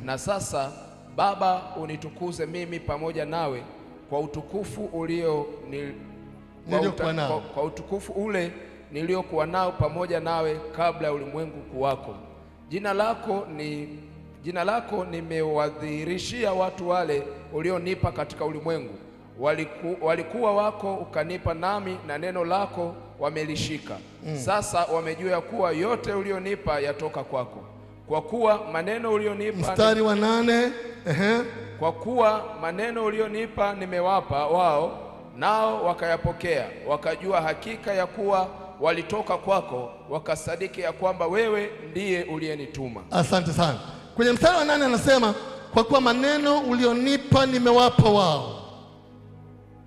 Na sasa Baba, unitukuze mimi pamoja nawe kwa utukufu kwa utukufu ule niliokuwa nao pamoja nawe kabla ya ulimwengu kuwako. Jina lako nimewadhihirishia watu wale ulionipa katika ulimwengu. Walikuwa wako ukanipa, nami na neno lako wamelishika. Sasa wamejua ya kuwa yote ulionipa yatoka kwako, kwa kuwa maneno ulionipa.
Mstari wa 8.
Kwa kuwa maneno ulionipa nimewapa wao, nao wakayapokea, wakajua hakika ya kuwa walitoka kwako, wakasadiki ya kwamba wewe ndiye uliyenituma.
Asante sana. Kwenye mstari wa 8 anasema, kwa kuwa maneno ulionipa nimewapa wao.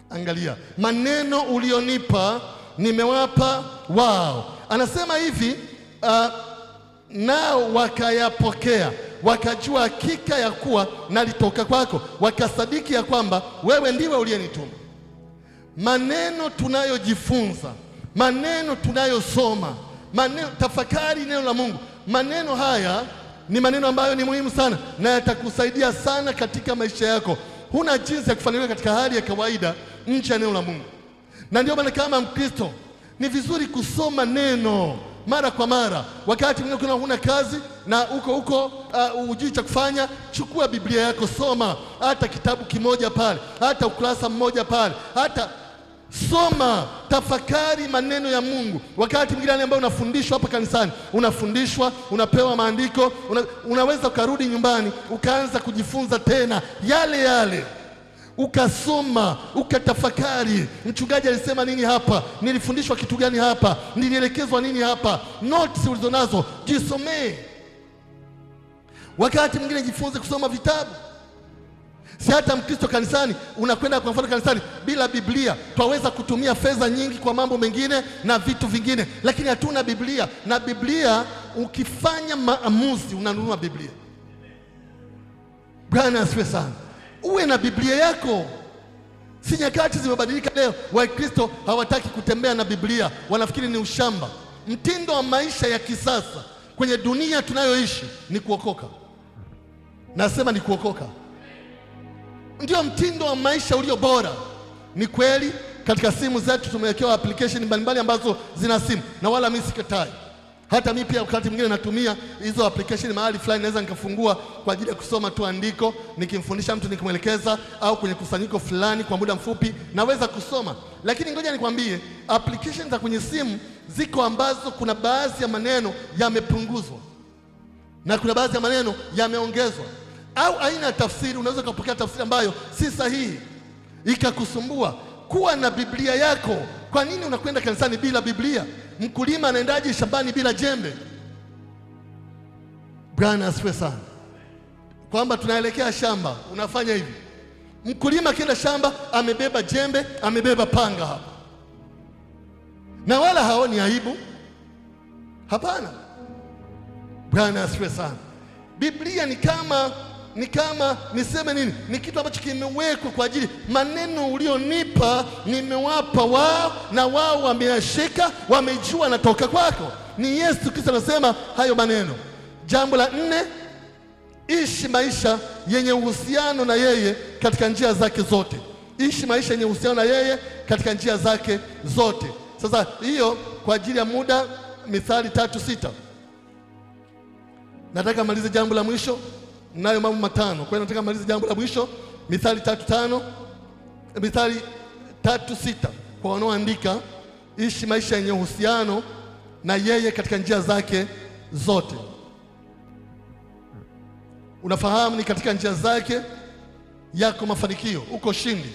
Angalia, maneno ulionipa nimewapa wao. Anasema hivi, nao wakayapokea, wakajua hakika ya kuwa nalitoka kwako, wakasadiki ya kwamba wewe ndiwe uliyenituma. Maneno tunayojifunza, maneno tunayosoma, tafakari neno la Mungu. Maneno haya ni maneno ambayo ni muhimu sana na yatakusaidia sana katika maisha yako. Huna jinsi ya kufanikiwa katika hali ya kawaida nje ya neno la Mungu. Na ndio maana kama Mkristo ni vizuri kusoma neno mara kwa mara. Wakati mwingine kuna huna kazi na huko hujui cha kufanya, chukua Biblia yako, soma hata kitabu kimoja pale, hata ukurasa mmoja pale, hata soma, tafakari maneno ya Mungu. Wakati mwingine ambao unafundishwa hapa kanisani, unafundishwa, unapewa maandiko, unaweza ukarudi nyumbani ukaanza kujifunza tena yale yale, ukasoma, ukatafakari. Mchungaji alisema nini hapa? Nilifundishwa kitu gani hapa? Nilielekezwa nini hapa? Notes ulizonazo jisomee. Wakati mwingine jifunze kusoma vitabu. Si hata Mkristo kanisani, unakwenda kwa mfano kanisani bila Biblia, twaweza kutumia fedha nyingi kwa mambo mengine na vitu vingine, lakini hatuna Biblia. Na Biblia, ukifanya maamuzi unanunua Biblia. Bwana asifiwe sana. Uwe na Biblia yako. Si nyakati zimebadilika leo, Wakristo hawataki kutembea na Biblia, wanafikiri ni ushamba. Mtindo wa maisha ya kisasa kwenye dunia tunayoishi ni kuokoka. Nasema ni kuokoka. Ndio mtindo wa maisha ulio bora. Ni kweli katika simu zetu tumewekewa application mbalimbali ambazo zina simu, na wala mimi sikatai. Hata mimi pia wakati mwingine natumia hizo application mahali fulani, naweza nikafungua kwa ajili ya kusoma tu andiko, nikimfundisha mtu, nikimwelekeza, au kwenye kusanyiko fulani kwa muda mfupi naweza kusoma. Lakini ngoja nikwambie, application za kwenye simu ziko ambazo kuna baadhi ya maneno yamepunguzwa na kuna baadhi ya maneno yameongezwa, au aina ya tafsiri. Unaweza kupokea tafsiri ambayo si sahihi ikakusumbua. Kuwa na Biblia yako. Kwa nini unakwenda kanisani bila Biblia? Mkulima anaendaje shambani bila jembe? Bwana asifiwe sana. Kwamba tunaelekea shamba, unafanya hivi. Mkulima akienda shamba amebeba jembe, amebeba panga hapa, na wala haoni aibu. Hapana. Bwana asifiwe sana. Biblia ni kama niseme nini? Ni kitu ambacho kimewekwa kwa ajili. Maneno ulionipa nimewapa wao, na wao wameyashika, wamejua natoka kwako. Ni Yesu Kristo anasema hayo maneno. Jambo la 4, ishi maisha yenye uhusiano na yeye katika njia zake zote. Ishi maisha yenye uhusiano na yeye katika njia zake zote. Sasa hiyo kwa ajili ya muda, Mithali 3:6. Nataka malize jambo la mwisho, nayo mambo matano. Kwa hiyo nataka malize jambo la mwisho, Mithali 3:5, Mithali 3:6 kwa wanaoandika, ishi maisha yenye uhusiano na yeye katika njia zake zote. Unafahamu ni katika njia zake yako mafanikio, uko shindi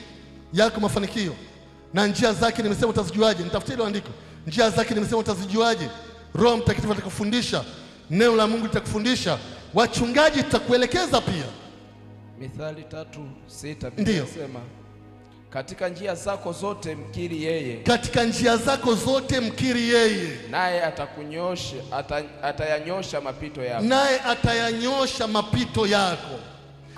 yako mafanikio. Na njia zake nimesema utazijuaje? Nitafutie ile andiko. Njia zake nimesema utazijuaje? Roho Mtakatifu atakufundisha, neno la Mungu litakufundisha, wachungaji tutakuelekeza pia.
Mithali 3:6 Biblia inasema, katika njia zako zote mkiri yeye. Katika njia zako zote mkiri yeye, naye atakunyosha, atayanyosha mapito yako. Naye atayanyosha mapito yako.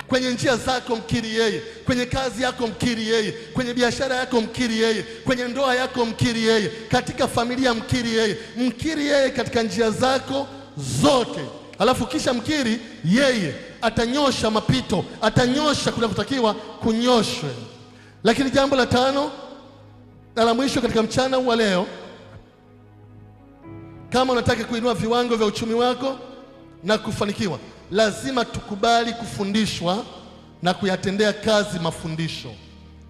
Kwenye njia zako mkiri yeye, kwenye kazi yako mkiri yeye, kwenye biashara yako mkiri yeye, kwenye ndoa yako mkiri yeye, katika familia mkiri yeye. Mkiri yeye katika njia zako zote, alafu kisha mkiri yeye, atanyosha mapito, atanyosha kuna kutakiwa kunyoshwe. Lakini jambo la 5 na la mwisho katika mchana wa leo, kama unataka kuinua viwango vya uchumi wako na kufanikiwa, lazima tukubali kufundishwa na kuyatendea kazi mafundisho.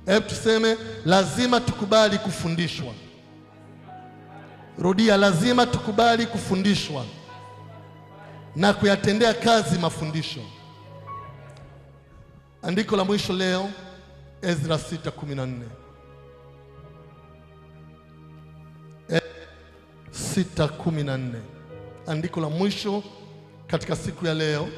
Hebu tuseme, lazima tukubali kufundishwa. Rudia, lazima tukubali kufundishwa na kuyatendea kazi mafundisho. Andiko la mwisho leo, Ezra 6:14. 6:14, andiko la mwisho katika siku ya leo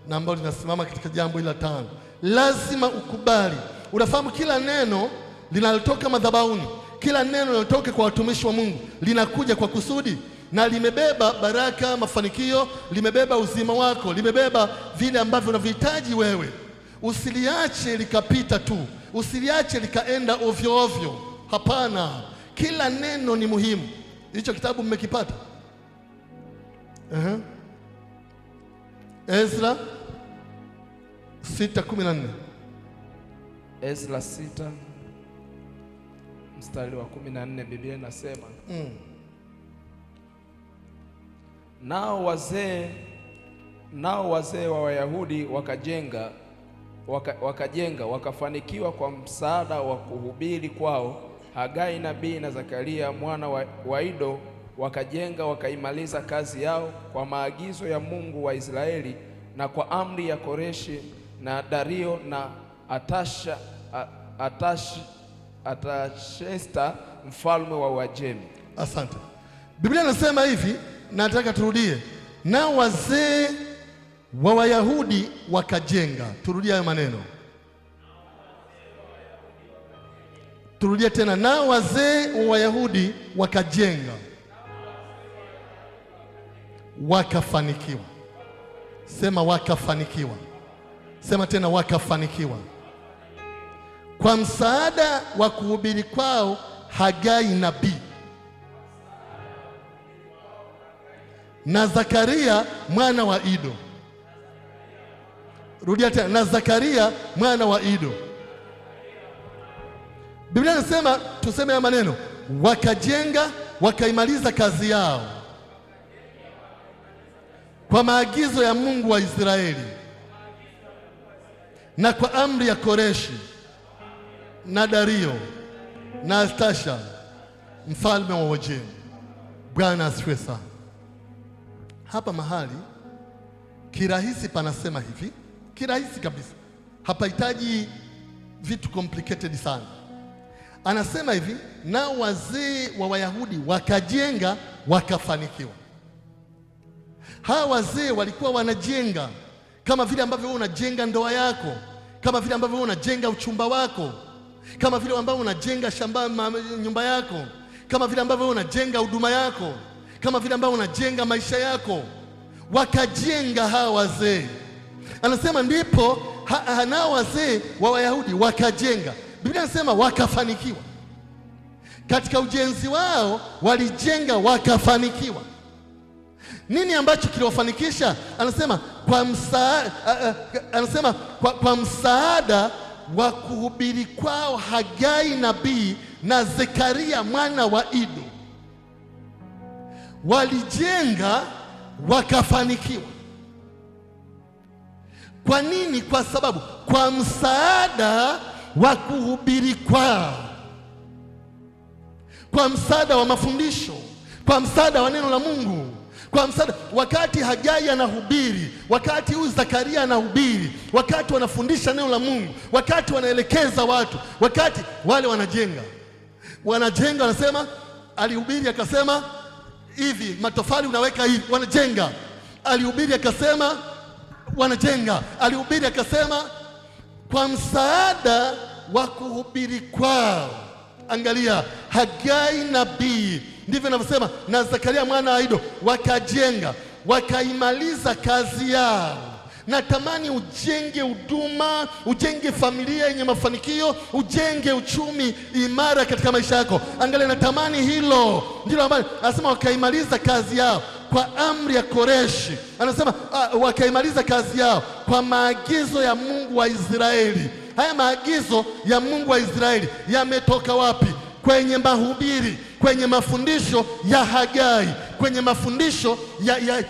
na ambalo linasimama katika jambo hili la 5. Lazima ukubali. Unafahamu kila neno linalotoka madhabahuni, kila neno linalotoka kwa watumishi wa Mungu linakuja kwa kusudi na limebeba baraka, mafanikio, limebeba uzima wako, limebeba vile ambavyo unavihitaji wewe. Usiliache likapita tu, usiliache likaenda ovyo ovyo. Hapana, kila neno ni muhimu. Hicho kitabu mmekipata? Ezra 6:14. Ezra 6 mstari wa 14, Biblia inasema nao wazee wa Wayahudi wakajenga wakafanikiwa kwa msaada wa kuhubiri kwao Hagai nabii na Zakaria mwana wa Ido. Wakajenga wakaimaliza kazi yao kwa maagizo ya Mungu wa Israeli na kwa amri ya Koreshi na Dario na Atashesta mfalme wa Uajemi.
Asante. Biblia inasema hivi, nataka turudie. Na wazee wa Wayahudi wakajenga. Turudie hayo maneno. Turudie tena. Na wazee wa Wayahudi wakajenga wakafanikiwa. Sema wakafanikiwa. Sema tena wakafanikiwa. Kwa msaada wa kuhubiri kwao Hagai nabii na Zakaria mwana wa Ido. Rudia tena, na Zakaria mwana wa Ido. Biblia inasema tuseme ya maneno, wakajenga wakaimaliza kazi yao kwa maagizo ya Mungu wa Israeli na kwa amri ya Koreshi na Dario na Astasha mfalme wa Uajemi. Bwana asifiwe sana. Hapa mahali kirahisi panasema hivi, kirahisi kabisa, hapahitaji vitu complicated sana. Anasema hivi, na wazee wa Wayahudi wakajenga wakafanikiwa. Hawa wazee walikuwa wanajenga kama vile ambavyo wewe unajenga ndoa yako, kama vile ambavyo wewe unajenga uchumba wako, kama vile ambavyo unajenga shamba nyumba yako, kama vile ambavyo wewe unajenga huduma yako, kama vile ambavyo unajenga maisha yako. Wakajenga hawa wazee. Anasema ndipo nao wazee wa Wayahudi wakajenga. Biblia inasema wakafanikiwa. Katika ujenzi wao walijenga wakafanikiwa. Nini ambacho kiliwafanikisha? Anasema kwa msaada wa kuhubiri kwao Hagai nabii na Zekaria mwana wa Ido walijenga wakafanikiwa. Kwa nini? Kwa sababu kwa msaada wa kuhubiri kwao, kwa msaada wa mafundisho, kwa msaada wa neno la Mungu, kwa msaada. Wakati Hagai anahubiri, wakati huyu Zakaria anahubiri, wakati wanafundisha neno la Mungu, wakati wanaelekeza watu, wakati wale wanajenga, wanasema alihubiri akasema hivi, matofali unaweka hivi, wanajenga. Alihubiri akasema wanajenga. Alihubiri akasema kwa msaada wa kuhubiri kwao. Angalia, Hagai nabii, ndivyo anavyosema, na Zakaria mwana wa Ido wakajenga, wakaimaliza kazi yao. Natamani ujenge huduma, ujenge familia yenye mafanikio, ujenge uchumi imara katika maisha yako. Angalia, natamani hilo ndilo ambalo anasema wakaimaliza kazi yao kwa amri ya Koreshi. Anasema wakaimaliza kazi yao kwa maagizo ya Mungu wa Israeli. Haya maagizo ya Mungu wa Israeli yametoka wapi? Kwenye mahubiri, kwenye mafundisho ya Hagai, kwenye mafundisho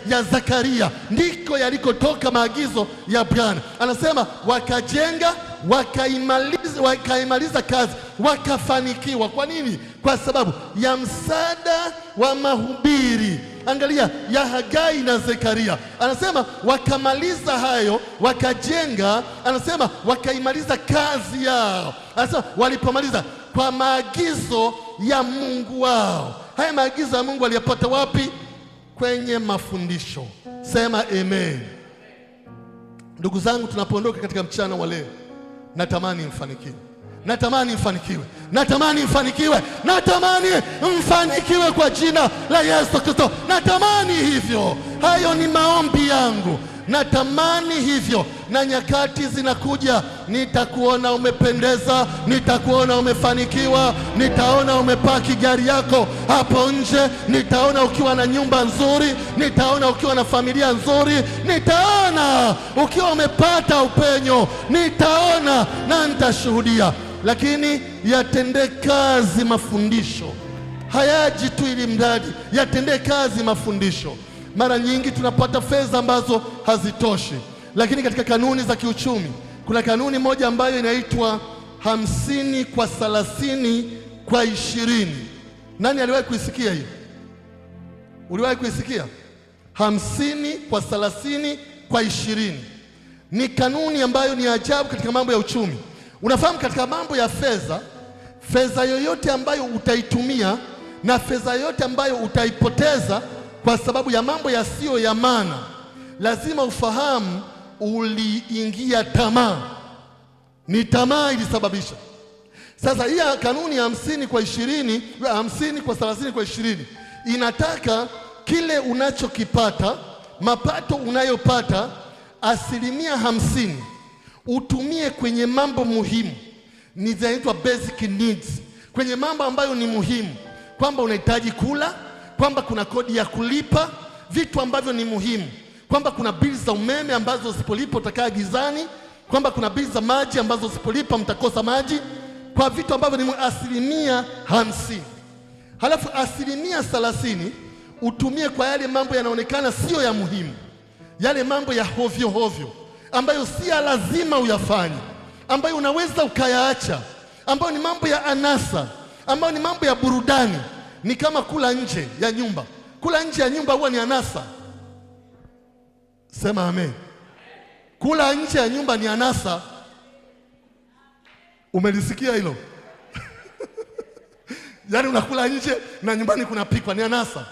ya Zakaria, ndiko yalikotoka maagizo ya Bwana. Anasema wakajenga, wakaimaliza kazi, wakafanikiwa. Kwa nini? Kwa sababu ya msaada wa mahubiri. Angalia, ya Hagai na Zekaria. Anasema wakamaliza hayo, wakajenga. Anasema wakaimaliza kazi yao. Anasema walipomaliza kwa maagizo ya Mungu wao. Haya maagizo ya Mungu waliyapata wapi? Kwenye mafundisho. Sema amen. Ndugu zangu, tunapoondoka katika mchana wa leo, natamani mfanikiwe. Natamani mfanikiwe. Natamani mfanikiwe. Natamani mfanikiwe kwa jina la Yesu Kristo. Natamani hivyo. Hayo ni maombi yangu. Natamani hivyo, na nyakati zinakuja, nitakuona umependeza, nitakuona umefanikiwa, nitaona umepaki gari yako hapo nje, nitaona ukiwa na nyumba nzuri, nitaona ukiwa na familia nzuri, nitaona ukiwa umepata upenyo, nitaona na nitashuhudia. Lakini yatende kazi mafundisho. Hayaji tu ili mradi, yatende kazi mafundisho. Mara nyingi tunapata fedha ambazo hazitoshi, lakini katika kanuni za kiuchumi kuna kanuni moja ambayo inaitwa 50 kwa 30 kwa 20. Nani aliwahi kuisikia hiyo? Uliwahi kuisikia? 50 kwa 30 kwa 20 ni kanuni ambayo ni ajabu katika mambo ya uchumi. Unafahamu, katika mambo ya fedha, fedha yoyote ambayo utaitumia na fedha yoyote ambayo utaipoteza kwa sababu ya mambo yasiyo ya maana, lazima ufahamu uliingia tamaa. Ni tamaa ilisababisha. Sasa hii kanuni ya 50 kwa 20, 50 kwa 30 kwa 20 inataka kile unachokipata, mapato unayopata, 50% utumie kwenye mambo muhimu, ni zinaitwa basic needs, kwenye mambo ambayo ni muhimu, kwamba unahitaji kula, kwamba kuna kodi ya kulipa, vitu ambavyo ni muhimu, kwamba kuna bili za umeme ambazo usipolipa utakaa gizani, kwamba kuna bili za maji ambazo usipolipa mtakosa maji, kwa vitu ambavyo ni 50%. Halafu 30% utumie kwa yale mambo yanaonekana sio ya muhimu, yale mambo ya hovyo hovyo ambayo si lazima uyafanye, ambayo unaweza ukayaacha, ambayo ni mambo ya anasa, ambayo ni mambo ya burudani. Ni kama kula nje ya nyumba. Kula nje ya nyumba huwa ni anasa. Sema amen. Kula nje ya nyumba ni anasa. Umelisikia hilo? Yaani unakula nje na nyumbani kunapikwa, ni anasa.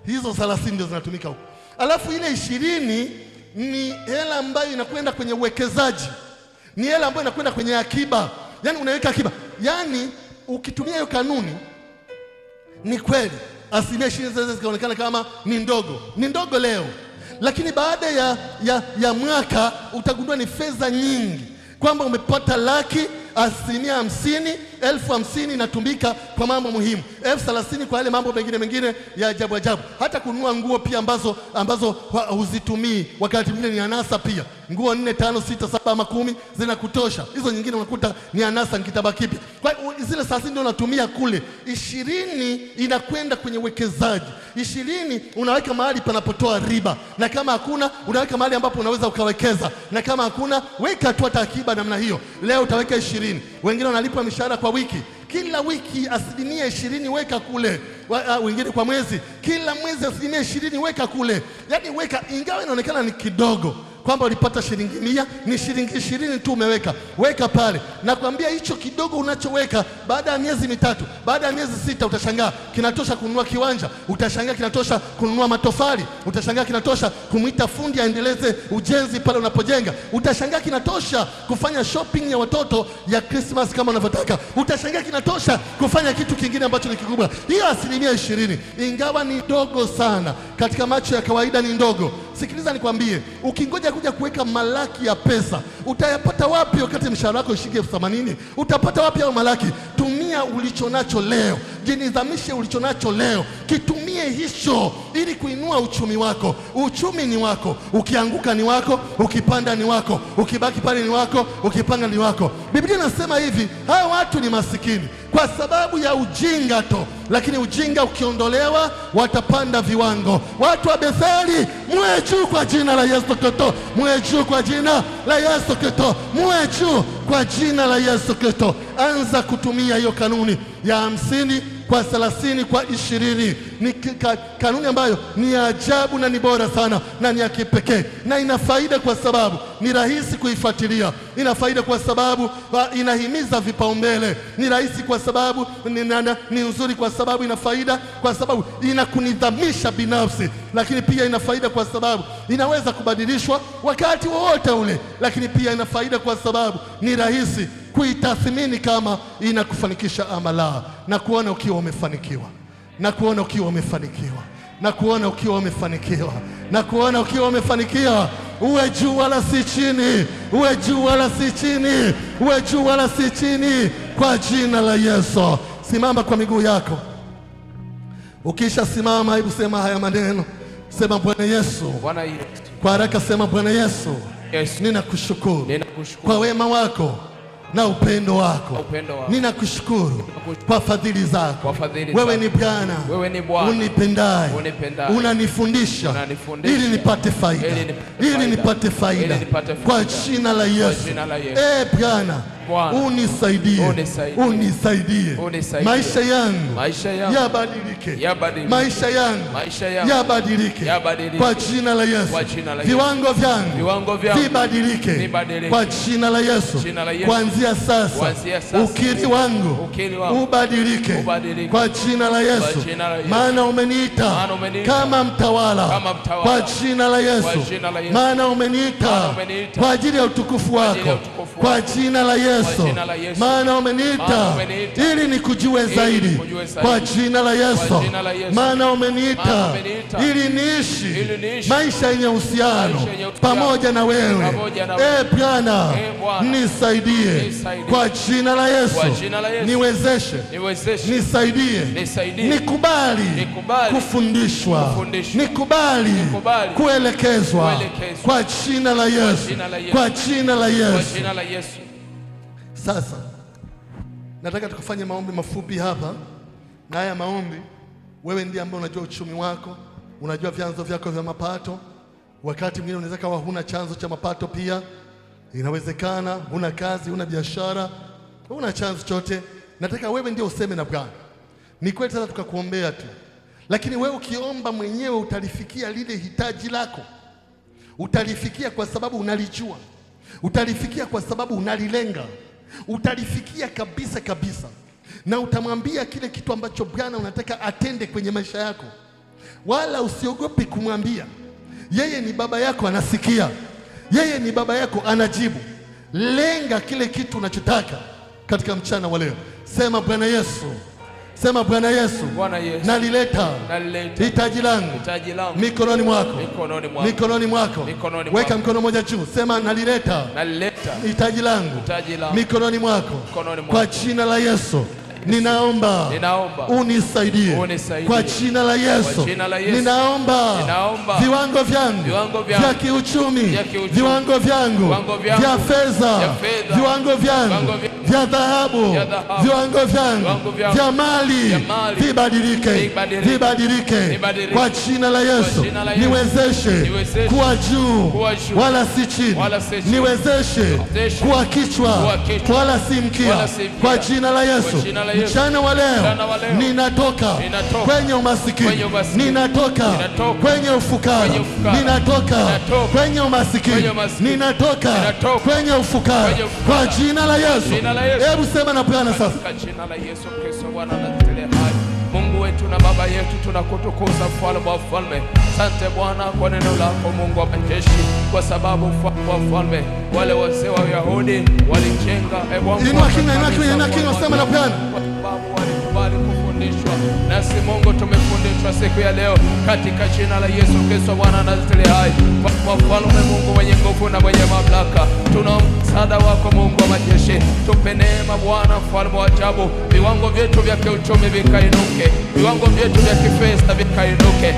Hizo 30 ndio zinatumika huko. Alafu ile 20 ni hela ambayo inakwenda kwenye uwekezaji, ni hela ambayo inakwenda kwenye akiba. Yaani unaweka akiba. Yaani ukitumia hiyo kanuni, ni kweli 20% zinaweza zikaonekana kama ni ndogo, ni ndogo leo, lakini baada ya mwaka utagundua ni fedha nyingi, kwamba umepata laki 50%, 50,000 inatumika kwa mambo muhimu, 30,000 kwa yale mambo mengine ya ajabu ajabu. Hata kununua nguo pia ambazo huzitumii wakati mwingine ni anasa pia. Nguo 4, 5, 6, 7 ama 10 zinakutosha. Hizo nyingine unakuta ni anasa, ni kitaba kipi. Kwa zile 30 ndio unatumia kule. 20 inakwenda kwenye uwekezaji. 20 unaweka mahali panapotoa riba, na kama hakuna unaweka mahali ambapo unaweza ukawekeza, na kama hakuna weka tu hata akiba namna hiyo. Leo utaweka 20. Wengine wanalipwa mishahara kwa wiki, kila wiki 20% weka kule. Wengine kwa mwezi, kila mwezi 20% weka kule. Yaani weka, ingawa inaonekana ni kidogo kwamba ulipata shilingi 100, ni shilingi 20 tu umeweka, weka pale. Nakwambia hicho kidogo unachoweka, baada ya miezi mitatu, baada ya miezi 6 utashangaa kinatosha kununua kiwanja, utashangaa kinatosha kununua matofali, utashangaa kinatosha kumwita fundi aendeleze ujenzi pale unapojenga, utashangaa kinatosha kufanya shopping ya watoto ya Christmas kama unavyotaka, utashangaa kinatosha kufanya kitu kingine ambacho ni kikubwa. Hiyo 20%, ingawa ni ndogo sana katika macho ya kawaida, ni ndogo. Sikiliza nikwambie, ukingoja kuja kuweka malaki ya pesa, utayapata wapi wakati mshahara wako shilingi 80,000? Utapata wapi hao malaki? Tumia ulichonacho leo, jinizamishe ulichonacho leo, kitumie hicho ili kuinua uchumi wako. Uchumi ni wako, ukianguka ni wako, ukipanda ni wako, ukibaki pale ni wako, ukipanga ni wako. Biblia inasema hivi, hao watu ni masikini kwa sababu ya ujinga tu, lakini ujinga ukiondolewa watapanda viwango. Watu wa Betheli, muwe juu kwa jina la Yesu Kristo, muwe juu kwa jina la Yesu Kristo, muwe juu kwa jina la Yesu Kristo. Anza kutumia hiyo kanuni ya 50 kwa 30 kwa 20. Ni kanuni ambayo ni ya ajabu na ni bora sana na ni ya kipekee, na ina faida kwa sababu ni rahisi kuifuatilia. Ina faida kwa sababu inahimiza vipaumbele. Ni rahisi kwa sababu ni nzuri, kwa sababu ina faida, kwa sababu inakunidhamisha binafsi, lakini pia ina faida kwa sababu inaweza kubadilishwa wakati wowote ule, lakini pia ina faida kwa sababu ni rahisi kuitathmini kama inakufanikisha ama la, na kuona ukiwa umefanikiwa, na kuona ukiwa umefanikiwa, na kuona ukiwa umefanikiwa, na kuona ukiwa umefanikiwa. Uwe juu wala si chini, uwe juu wala si chini, uwe juu wala si chini, kwa jina la Yesu. Simama kwa miguu yako. Ukisha simama, hebu sema haya maneno. Sema, Bwana Yesu.
Bwana Yesu.
Kwa haraka sema, Bwana Yesu,
Yesu,
ninakushukuru kwa wema wako na upendo wako. Ninakushukuru kwa fadhili zako. Wewe ni Bwana unipendaye, unanifundisha ili nipate faida, ili nipate faida kwa jina la Yesu. Bwana, unisaidie, unisaidie. Maisha yangu yabadilike, maisha yangu yabadilike kwa jina la Yesu. Viwango vyangu vibadilike kwa jina la Yesu. Kuanzia sasa ukiri wangu ubadilike kwa jina la Yesu. Maana umeniita kama mtawala kwa jina la Yesu. Maana umeniita kwa ajili ya utukufu wako kwa jina la Yesu. Maana umeniita ili nikujue zaidi kwa jina la Yesu. Maana umeniita ili niishi maisha yenye uhusiano pamoja na wewe. Bwana, nisaidie kwa jina la Yesu. Niwezeshe, nisaidie, nikubali kufundishwa, nikubali kuelekezwa kwa jina la Yesu, kwa jina la Yesu. Sasa nataka tukafanye maombi mafupi hapa, na haya maombi wewe ndiye ambaye unajua uchumi wako, unajua vyanzo vyako vya mapato. Wakati mwingine unaweza kuwa huna chanzo cha mapato pia, inawezekana huna kazi, huna biashara, huna chanzo chote. Nataka wewe ndio useme na Bwana. Ni kweli sasa tukakuombea tu, lakini wewe ukiomba mwenyewe utalifikia lile hitaji lako. Utalifikia kwa sababu unalijua, utalifikia kwa sababu unalilenga, utalifikia kabisa kabisa, na utamwambia kile kitu ambacho Bwana unataka atende kwenye maisha yako. Wala usiogopi kumwambia. Yeye ni baba yako, anasikia. Yeye ni baba yako, anajibu. Lenga kile kitu unachotaka katika mchana wa leo. Sema, Bwana Yesu, Sema Bwana Yesu, nalileta hitaji langu mikononi mwako. Weka mkono mmoja juu, sema nalileta hitaji langu mikononi mwako. Kwa jina la Yesu ninaomba unisaidie. Kwa jina la Yesu ninaomba viwango vyangu vya kiuchumi, viwango vyangu vya fedha, viwango vyangu vya dhahabu, viwango vyangu vya mali vibadilike kwa jina la Yesu. Niwezeshe kuwa juu wala si chini, niwezeshe kuwa kichwa wala si mkia kwa jina la Yesu. Mchana wa leo ninatoka kwenye umasikini, ninatoka kwenye ufukara, ninatoka kwenye umasikini, ninatoka kwenye ufukara kwa jina la Yesu. Hebu sema na Bwana sasa.
Kwa jina la Yesu Kristo, Bwana anatutelea hai. Mungu wetu na Baba yetu, tunakutukuza mfalme wa falme. Asante Bwana kwa neno lako, Mungu wa majeshi, kwa sababu mfalme wa falme, wale wazee wa Yahudi walijenga
sema na Bwana,
walikubali kufundishwa, nasi Mungu tumefundishwa siku ya leo katika jina la Yesu Kristo, Bwana anatutelea hai. Mfalme Mungu mwenye nguvu na mwenye mamlaka, tuna msaada wako Mungu wa majeshi. Tupe neema Bwana mfalme wa ajabu, viwango vyetu vya kiuchumi vikainuke, viwango vyetu vya kifedha vikainuke.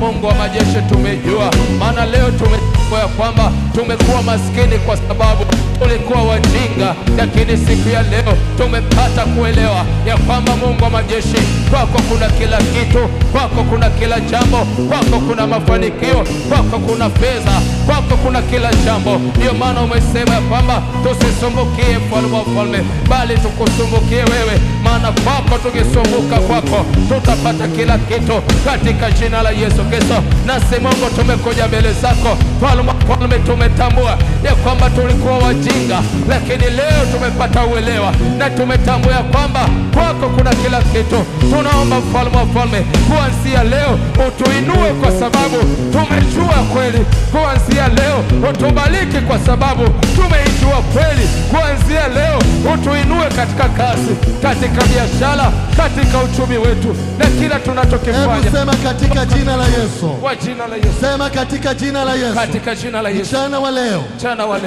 Mungu wa majeshi, tumejua maana leo tumejua ya kwamba tumekuwa maskini kwa sababu tulikuwa wajinga, lakini siku ya leo tumepata kuelewa ya kwamba Mungu wa majeshi, kwako kuna kila kitu, kwako kuna kila jambo, kwako kuna mafanikio, kwako kuna fedha, kwako kuna kila jambo. Ndio maana umesema ya kwamba tusisumbukie mfalme wa falme, bali tukusumbukie wewe, maana kwako tukisumbuka kwako tutapata kila kitu katika jina la Yesu Kristo. Nasi Mungu tumekuja mbele zako mfalme, tumetambua ya kwamba tulikuwa wajinga, lakini leo tumepata uelewa na tumetambua ya kwamba kwako kuna kila kitu. Tunaomba mfalme wa falme, kuanzia leo utuinue kwa sababu tumejua kweli. Kuanzia leo utubariki kwa sababu tumeijua kweli. Kuanzia leo utuinue katika kazi, katika biashara, katika uchumi wetu na kila tunachokifanya.
Hebu sema katika jina la Yesu.
Kwa jina la Yesu.
Sema katika jina la Yesu.
Katika jina la Yesu.
Mchana wa leo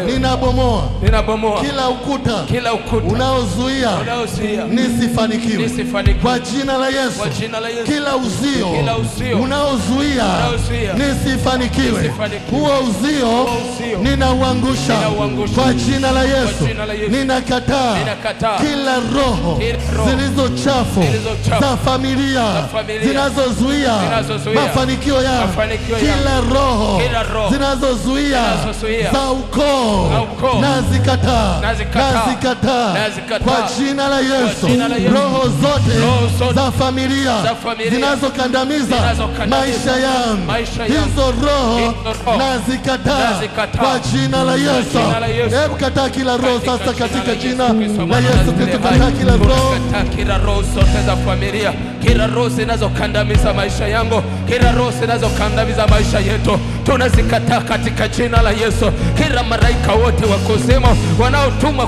ninabomoa kila ukuta unaozuia nisifanikiwe. Kwa jina la Yesu. Kila uzio unaozuia nisifanikiwe, huo uzio ninauangusha kwa jina la Yesu. Ninakataa kila roho zilizo chafu za familia zinazozuia mafanikio yao, kila roho zinazozuia za ukoo nazikataa kwa jina la Yesu. Roho zote za familia zinazokandamiza maisha yangu, hizo roho nazikataa kwa jina la Yesu. Hebu kataa kila roho sasa katika jina la Yesu. Kataa kila roho
zote za familia, kila roho zinazokandamiza maisha yangu, kila roho zinazokandamiza maisha yetu, tunazikataa katika jina la Yesu. Kila malaika wote wa kuzimu wanaotumwa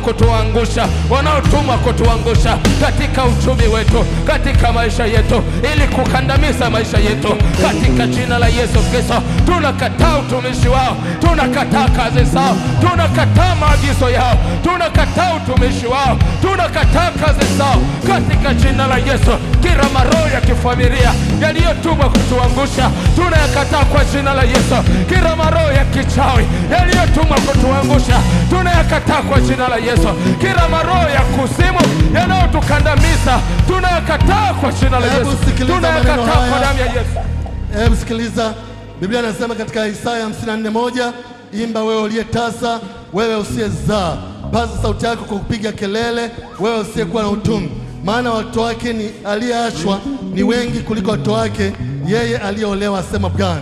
kutuangusha katika uchumi wetu, katika maisha yetu, ili kukandamiza maisha yetu, katika jina la Yesu Kristo tunakataa utumishi wao, tunakataa kazi zao, tunakataa maagizo yao, tunakataa utumishi wao, tunakataa kazi zao katika jina la Yesu. Kila maroho ya kifamilia yaliyotumwa kutuangusha tunayakataa kwa jina la Yesu. Kila maroho ya kichawi yaliyotumwa kutuangusha tunayakataa kwa jina la Yesu. Kila maroho ya kuzimu yanayotukandamiza tunayakataa kwa jina la Yesu, tunayakataa kwa damu ya Yesu.
Hebu sikiliza, Biblia inasema katika Isaya 54:1, imba wewe uliyetasa, wewe usiyezaa, paza sauti yako kwa kupiga kelele, wewe usiyekuwa na utungu, maana watoto wake ni aliyeachwa ni wengi kuliko watoto wake yeye aliyeolewa, asema Bwana.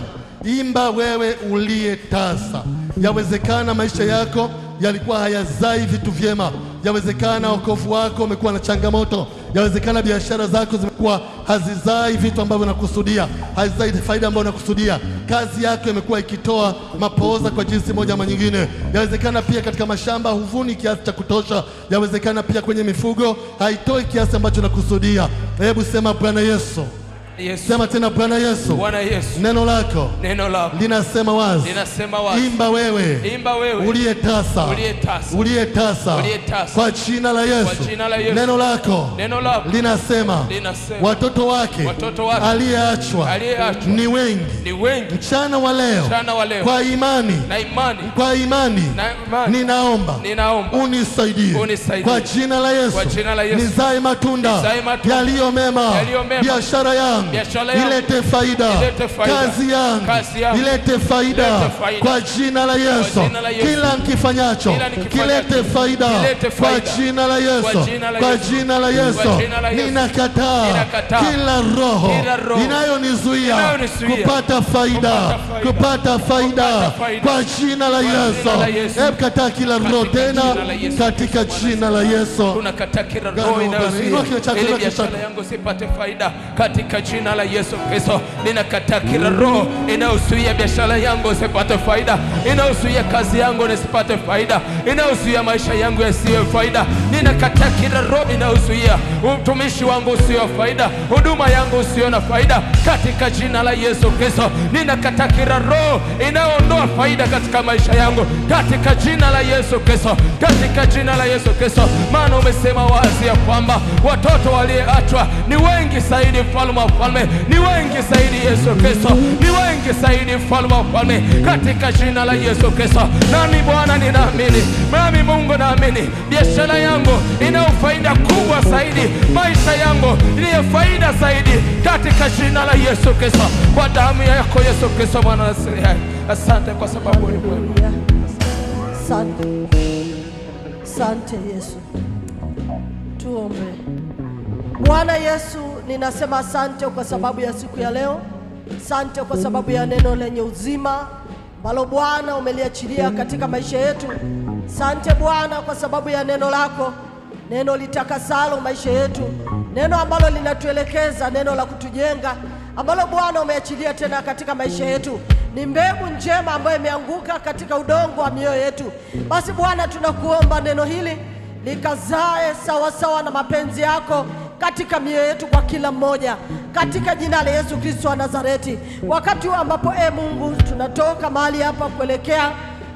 Imba wewe uliyetasa. Yawezekana maisha yako yalikuwa hayazai vitu vyema, yawezekana wokovu wako umekuwa na changamoto, Yawezekana biashara zako zimekuwa hazizai vitu ambavyo unakusudia, hazizai faida ambayo unakusudia. Kazi yako imekuwa ikitoa mapooza kwa jinsi moja ama nyingine. Yawezekana pia katika mashamba huvuni kiasi cha kutosha. Yawezekana pia kwenye mifugo haitoi kiasi ambacho unakusudia. Hebu sema Bwana Yesu.
Yesu.
Sema tena Bwana Yesu.
Bwana Yesu.
Neno lako linasema wazi. Imba wewe uliyetasa kwa jina la Yesu. Neno lako linasema watoto wake aliyeachwa ni wengi. Mchana wa leo kwa imani ninaomba unisaidie kwa jina la Yesu, nizae matunda yaliyo mema. Biashara yangu ilete faida, kazi yangu ilete faida kwa jina la Yesu. Kila nikifanyacho kilete faida kwa jina la Yesu, kwa jina la Yesu. Ninakataa kila roho inayonizuia kupata faida kwa jina la Yesu. Hebu kataa kila roho tena katika jina la Yesu.
Tunakataa kila roho inayozuia biashara yangu sipate faida katika jina la Yesu Kristo. Ninakataa kila roho inayozuia biashara yangu sipate faida, inayozuia kazi yangu nisipate faida, inayozuia maisha yangu yasiwe faida. Ninakataa kila roho inayozuia utumishi wangu usio faida, huduma yangu usio na faida katika jina la Yesu Kristo. Ninakataa kila roho inayoondoa faida katika maisha yangu katika jina la Yesu Kristo, katika jina la Yesu Kristo. Maana umesema wazi ya kwamba watoto walioachwa ni wengi zaidi, mfalme wa falme, ni wengi zaidi Yesu Kristo, ni wengi zaidi mfalme wa falme, katika jina la Yesu Kristo. Nami Bwana ninaamini, nami Mungu naamini biashara yangu ina faida kubwa zaidi, maisha yangu ina faida zaidi katika jina la Yesu Kristo, kwa damu yako Yesu Kristo mwana wa Mungu. Asante kwa sababu ni mwema.
Asante Yesu. Tuombe. Bwana Yesu, ninasema asante kwa sababu ya siku ya leo. Asante kwa sababu ya neno lenye uzima ambalo Bwana umeliachilia katika maisha yetu. Asante Bwana kwa sababu ya neno lako, neno litakasalo maisha yetu, neno ambalo linatuelekeza, neno la kutujenga ambalo Bwana umeachilia tena katika maisha yetu. Ni mbegu njema ambayo imeanguka katika udongo wa mioyo yetu. Basi Bwana, tunakuomba neno hili likazae sawa sawa na mapenzi yako katika mioyo yetu kwa kila mmoja, katika jina la Yesu Kristo wa Nazareti. Wakati ambapo Mungu tunatoka mahali hapa kuelekea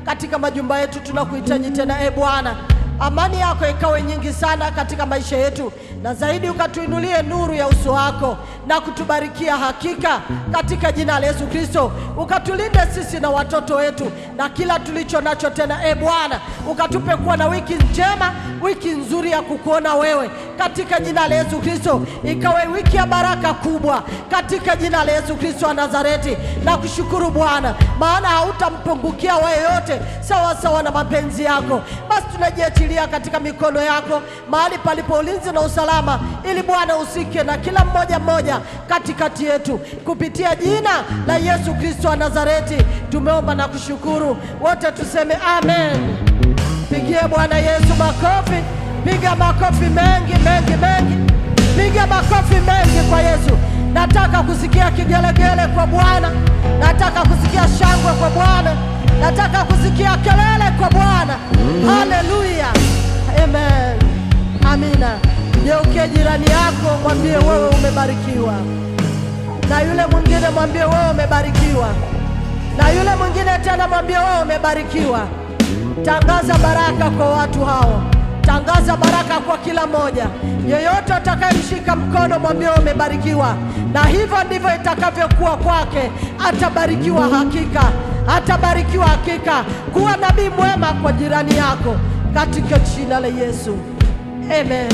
katika majumba yetu, tunakuhitaji tena Bwana. Amani yako ikawe nyingi sana katika maisha yetu, na zaidi ukatuinulie nuru ya uso wako na kutubarikia hakika katika jina la Yesu Kristo. Ukatulinde sisi na watoto wetu na kila tulicho nacho tena Bwana. Ukatupe kuwa na wiki njema, wiki nzuri ya kukuona wewe katika jina la Yesu Kristo. Ikawe wiki ya baraka kubwa katika jina la Yesu Kristo wa Nazareti. Na kushukuru Bwana, maana hautampungukia yeyote sawa sawa na mapenzi yako. Basi tunajiachilia katika mikono yako mahali palipo ulinzi na usalama, ili Bwana usike na kila mmoja katikati yetu, kupitia jina la Yesu Kristo wa Nazareti tumeomba na kushukuru. Wote tuseme amen. Pigie Bwana Yesu makofi. Piga makofi mengi. Piga makofi mengi kwa Yesu. Nataka kusikia kigelegele kwa Bwana. Nataka kusikia shangwe kwa Bwana. Nataka kusikia kelele kwa Bwana. Haleluya. Amen. Amina. Geukie jirani yako, mwambie wewe umebarikiwa. Na yule mwingine mwambie wewe umebarikiwa. Na yule mwingine tena mwambie wewe umebarikiwa. Tangaza baraka kwa watu hao. Tangaza baraka kwa kila mmoja. Yeyote atakayemshika mkono mwambie umebarikiwa. Na hivyo ndivyo itakavyokuwa kwake. Atabarikiwa hakika. Atabarikiwa hakika. Kuwa nabii mwema kwa jirani yako katika jina la Yesu. Amen.